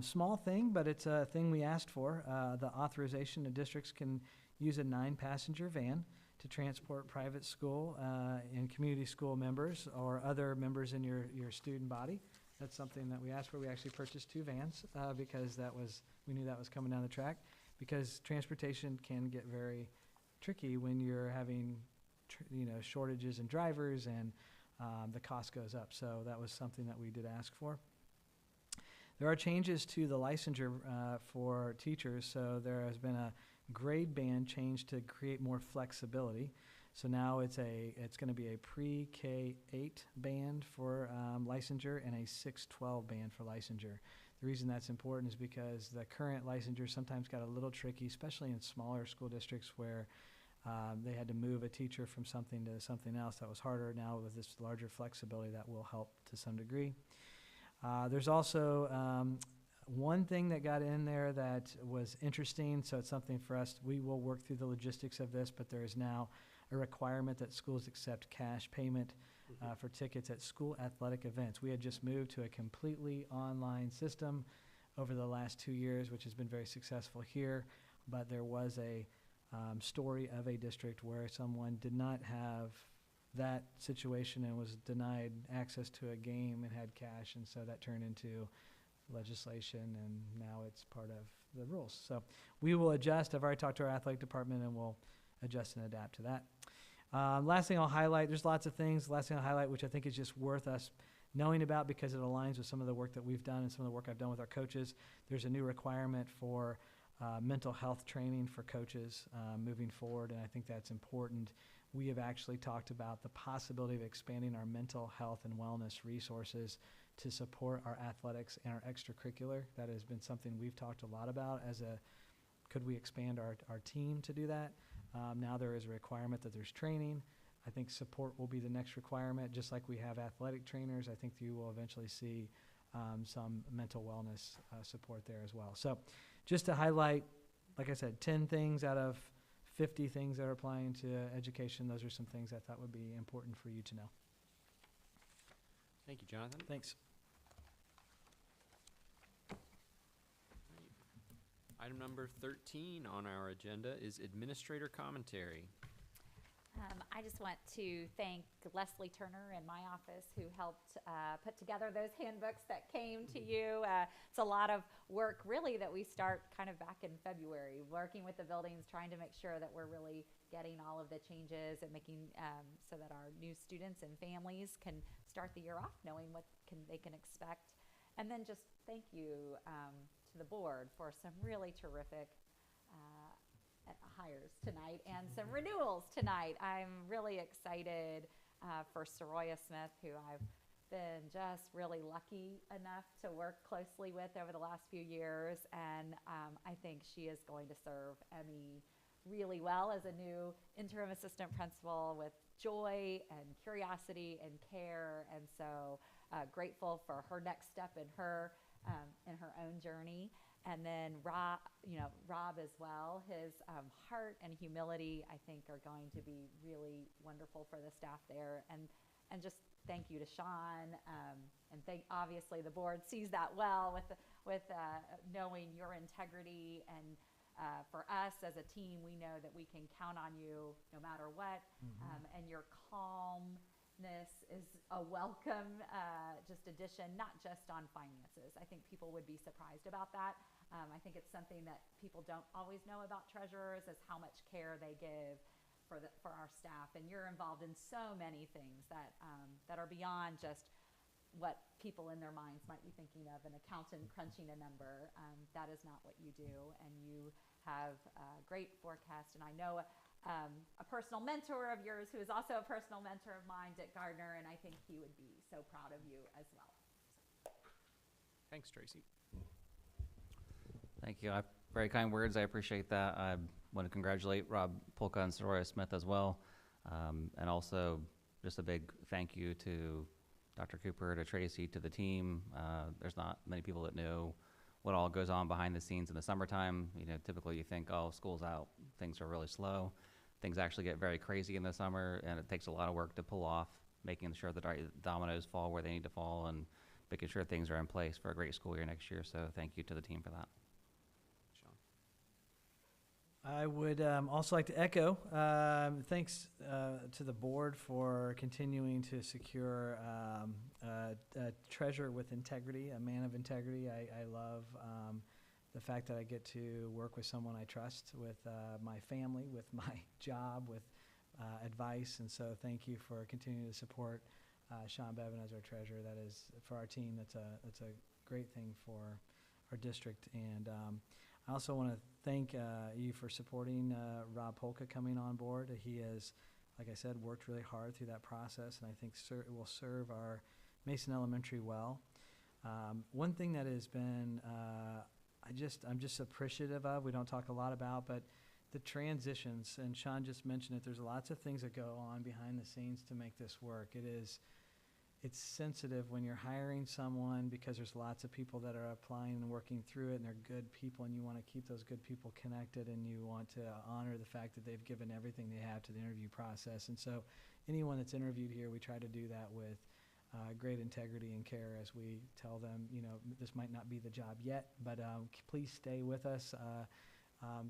Speaker 2: Small thing, but it's a thing we asked for. The authorization of districts can use a 9-passenger van to transport private school and community school members or other members in your student body. That's something that we asked for. We actually purchased 2 vans because we knew that was coming down the track, because transportation can get very tricky when you're having shortages in drivers, and the cost goes up. So that was something that we did ask for. There are changes to the licensure for teachers. So there has been a grade band change to create more flexibility. So now it's going to be a pre-K-8 band for licensure and a 6-12 band for licensure. The reason that's important is because the current licensure sometimes got a little tricky, especially in smaller school districts where they had to move a teacher from something to something else. That was harder. Now with this larger flexibility, that will help to some degree. There's also one thing that got in there that was interesting, so it's something for us. We will work through the logistics of this, but there is now a requirement that schools accept cash payment for tickets at school athletic events. We had just moved to a completely online system over the last 2 years, which has been very successful here, but there was a story of a district where someone did not have that situation and was denied access to a game and had cash, and so that turned into legislation, and now it's part of the rules. So we will adjust. I've already talked to our athletic department, and we'll adjust and adapt to that. Last thing I'll highlight, there's lots of things. Last thing I'll highlight, which I think is just worth us knowing about because it aligns with some of the work that we've done and some of the work I've done with our coaches. There's a new requirement for mental health training for coaches moving forward, and I think that's important. We have actually talked about the possibility of expanding our mental health and wellness resources to support our athletics and our extracurricular. That has been something we've talked a lot about could we expand our team to do that? Now there is a requirement that there's training. I think support will be the next requirement. Just like we have athletic trainers, I think you will eventually see some mental wellness support there as well. So just to highlight, like I said, 10 things out of 50 things that are applying to education. Those are some things I thought would be important for you to know.
Speaker 1: Thank you, Jonathan.
Speaker 2: Thanks.
Speaker 1: Item number 13 on our agenda is administrator commentary.
Speaker 3: I just want to thank Leslie Turner in my office who helped put together those handbooks that came to you. It's a lot of work really that we start kind of back in February, working with the buildings, trying to make sure that we're really getting all of the changes and making so that our new students and families can start the year off knowing what they can expect. And then just thank you to the board for some really terrific hires tonight and some renewals tonight. I'm really excited for Soraya Smith, who I've been just really lucky enough to work closely with over the last few years, and I think she is going to serve Emmy really well as a new interim assistant principal with joy and curiosity and care, and so grateful for her next step in her own journey. And then Rob as well, his heart and humility, I think, are going to be really wonderful for the staff there. And just thank you to Sean, and obviously the board sees that well with knowing your integrity. And for us as a team, we know that we can count on you no matter what. And your calmness is a welcome just addition, not just on finances. I think people would be surprised about that. I think it's something that people don't always know about treasurers, is how much care they give for our staff. And you're involved in so many things that are beyond just what people in their minds might be thinking of, an accountant crunching a number. That is not what you do, and you have a great forecast. And I know a personal mentor of yours who is also a personal mentor of mine, Dick Gardner, and I think he would be so proud of you as well.
Speaker 1: Thanks, Tracy.
Speaker 12: Thank you. Very kind words. I appreciate that. I want to congratulate Rob Polka and Soraya Smith as well. And also just a big thank you to Dr. Cooper, to Tracy, to the team. There's not many people that know what all goes on behind the scenes in the summertime. Typically you think, oh, school's out, things are really slow. Things actually get very crazy in the summer, and it takes a lot of work to pull off, making sure that our dominoes fall where they need to fall and making sure things are in place for a great school year next year. So thank you to the team for that.
Speaker 2: I would also like to echo thanks to the board for continuing to secure a treasurer with integrity, a man of integrity. I love the fact that I get to work with someone I trust, with my family, with my job, with advice, and so thank you for continuing to support Sean Bevan as our treasurer. That is, for our team, that's a great thing for our district. And I also want to thank you for supporting Rob Polka coming on board. He has, like I said, worked really hard through that process, and I think it will serve our Mason Elementary well. One thing that has been, I'm just appreciative of, we don't talk a lot about, but the transitions, and Sean just mentioned it, there's lots of things that go on behind the scenes to make this work. It's sensitive when you're hiring someone, because there's lots of people that are applying and working through it, and they're good people, and you want to keep those good people connected, and you want to honor the fact that they've given everything they have to the interview process. And so anyone that's interviewed here, we try to do that with great integrity and care, as we tell them, this might not be the job yet, but please stay with us,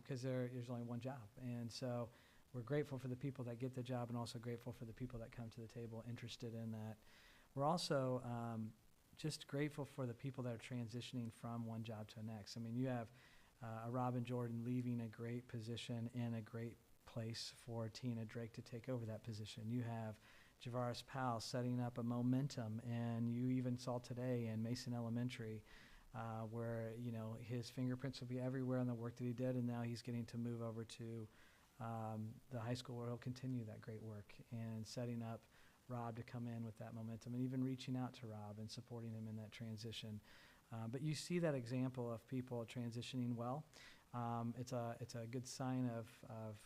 Speaker 2: because there's only one job. And so we're grateful for the people that get the job, and also grateful for the people that come to the table interested in that. We're also just grateful for the people that are transitioning from one job to the next. I mean, you have a Robin Jordan leaving a great position in a great place for Tina Drake to take over that position. You have Javaris Powell setting up a momentum, and you even saw today in Mason Elementary where, his fingerprints will be everywhere on the work that he did, and now he's getting to move over to the high school where he'll continue that great work, and setting up Rob to come in with that momentum, and even reaching out to Rob and supporting him in that transition. But you see that example of people transitioning well. It's a good sign of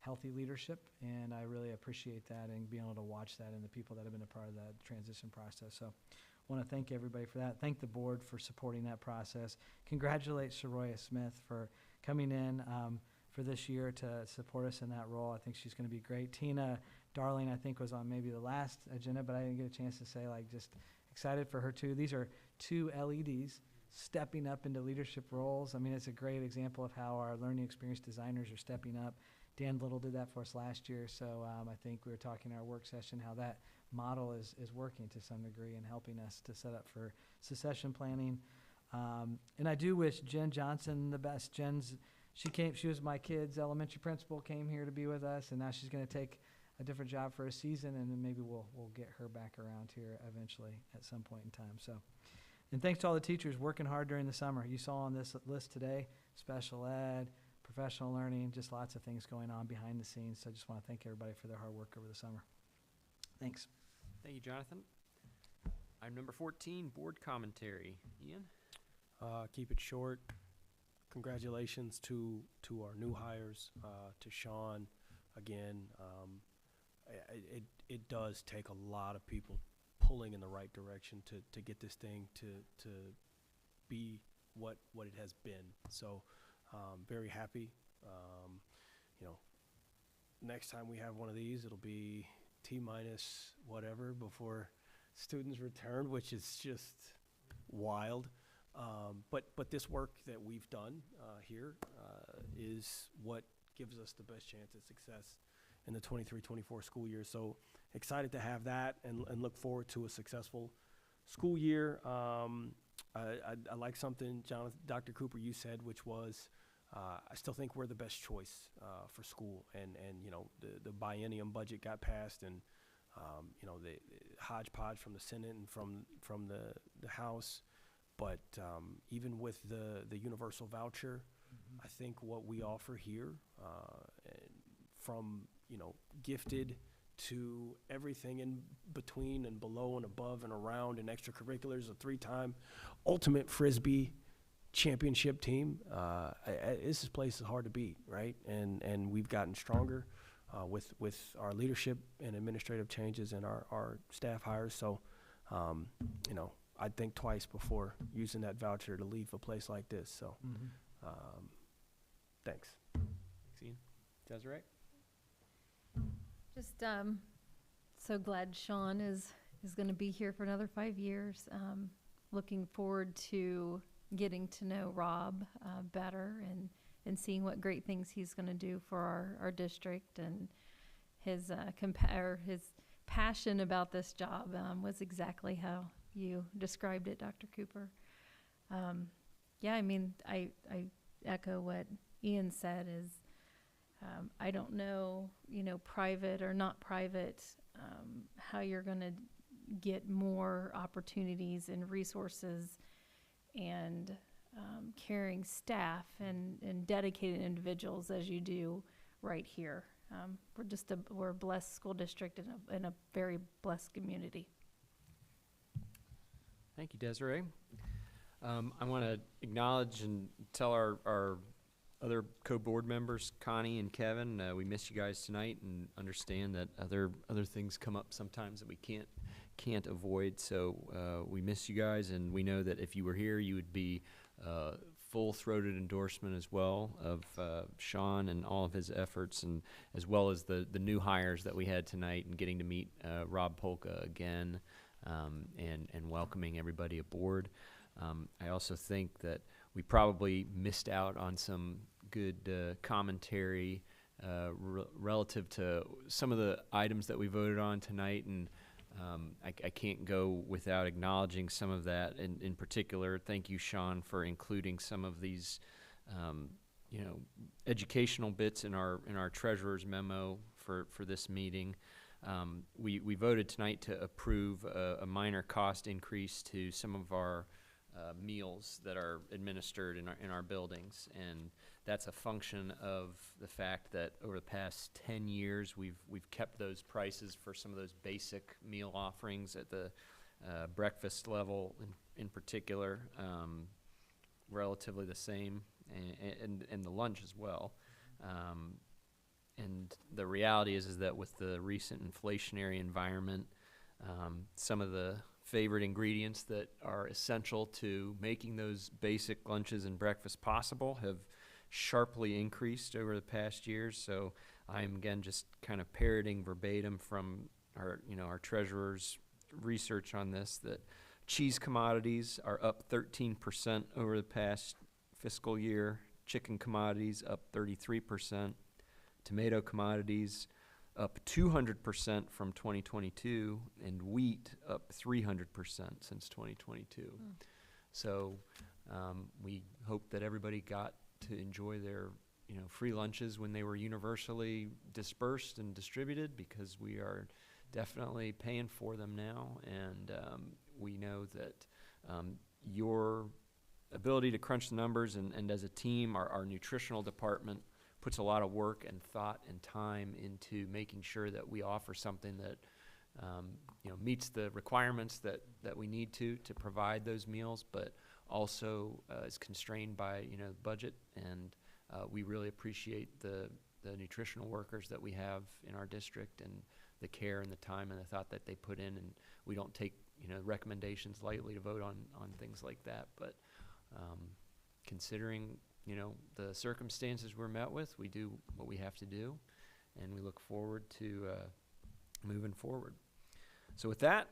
Speaker 2: healthy leadership, and I really appreciate that, and being able to watch that in the people that have been a part of that transition process. So I want to thank everybody for that. Thank the board for supporting that process. Congratulate Soroya Smith for coming in for this year to support us in that role. I think she's going to be great. Tina Darling, I think, was on maybe the last agenda, but I didn't get a chance to say, just excited for her too. These are 2 LEDs stepping up into leadership roles. I mean, it's a great example of how our learning experience designers are stepping up. Dan Little did that for us last year, so I think we were talking in our work session how that model is working to some degree and helping us to set up for succession planning. And I do wish Jen Johnson the best. She was my kid's elementary principal, came here to be with us, and now she's going to take a different job for a season, and then maybe we'll get her back around here eventually at some point in time. So, and thanks to all the teachers working hard during the summer. You saw on this list today, special ed, professional learning, just lots of things going on behind the scenes. So I just want to thank everybody for their hard work over the summer. Thanks.
Speaker 1: Thank you, Jonathan. Item number 14, board commentary. Ian?
Speaker 9: Keep it short. Congratulations to our new hires, to Sean. Again, it does take a lot of people pulling in the right direction to get this thing to be what it has been. So very happy. Next time we have one of these, it'll be T-minus whatever before students return, which is just wild. But this work that we've done here is what gives us the best chance at success in the 23-24 school year. So excited to have that and look forward to a successful school year. I like something, Dr. Cooper, you said, which was I still think we're the best choice for school. And the biennium budget got passed, and the hodgepodge from the Senate and from the House. But even with the universal voucher, I think what we offer here, from gifted to everything in between and below and above and around and extracurriculars, a 3-time ultimate Frisbee championship team. This place is hard to beat, right? And we've gotten stronger with our leadership and administrative changes and our staff hires. So, I'd think twice before using that voucher to leave a place like this. So, thanks.
Speaker 1: Thanks, Ian. Desiree?
Speaker 10: Just so glad Sean is going to be here for another 5 years. Looking forward to getting to know Rob better and seeing what great things he's going to do for our district. And his passion about this job was exactly how you described it, Dr. Cooper. I echo what Ian said. Is I don't know, private or not private, how you're going to get more opportunities and resources and caring staff and dedicated individuals as you do right here. We're a blessed school district in a very blessed community.
Speaker 1: Thank you, Desiree. I want to acknowledge and tell our other co-board members, Connie and Kevin, we miss you guys tonight and understand that other things come up sometimes that we can't avoid. So we miss you guys, and we know that if you were here, you would be full-throated endorsement as well of Sean and all of his efforts, and as well as the new hires that we had tonight, and getting to meet Rob Polka again, and welcoming everybody aboard. I also think that we probably missed out on some good commentary relative to some of the items that we voted on tonight, and I can't go without acknowledging some of that. In particular, thank you, Sean, for including some of these educational bits in our treasurer's memo for this meeting. We voted tonight to approve a minor cost increase to some of our meals that are administered in our buildings, and that's a function of the fact that over the past 10 years we've kept those prices for some of those basic meal offerings at the breakfast level in particular relatively the same, and the lunch as well. And the reality is that with the recent inflationary environment, some of the favorite ingredients that are essential to making those basic lunches and breakfasts possible have sharply increased over the past years. So I'm again just kind of parroting verbatim from our treasurer's research on this, that cheese commodities are up 13% over the past fiscal year, chicken commodities up 33%, tomato commodities up 200% from 2022, and wheat up 300% since 2022. So we hope that everybody got to enjoy their free lunches when they were universally dispersed and distributed, because we are definitely paying for them now, and we know that your ability to crunch the numbers, and as a team, our nutritional department puts a lot of work and thought and time into making sure that we offer something that meets the requirements that we need to provide those meals, but also is constrained by budget. And we really appreciate the nutritional workers that we have in our district, and the care and the time and the thought that they put in. And we don't take recommendations lightly to vote on things like that, but considering the circumstances we're met with, we do what we have to do, and we look forward to moving forward. So with that,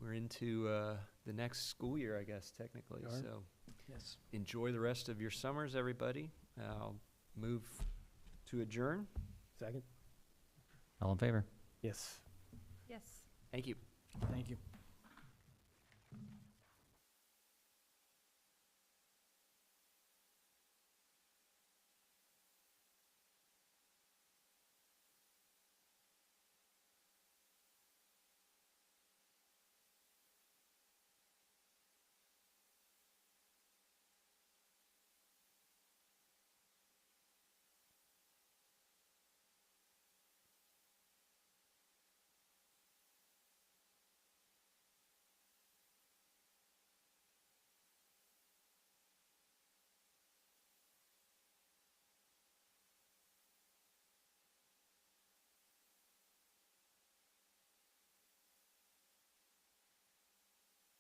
Speaker 1: we're into the next school year, I guess, technically. So
Speaker 2: Yes.
Speaker 1: Enjoy the rest of your summers, everybody. I'll move to adjourn.
Speaker 9: Second?
Speaker 12: All in favor?
Speaker 9: Yes.
Speaker 10: Yes.
Speaker 1: Thank you.
Speaker 2: Thank you.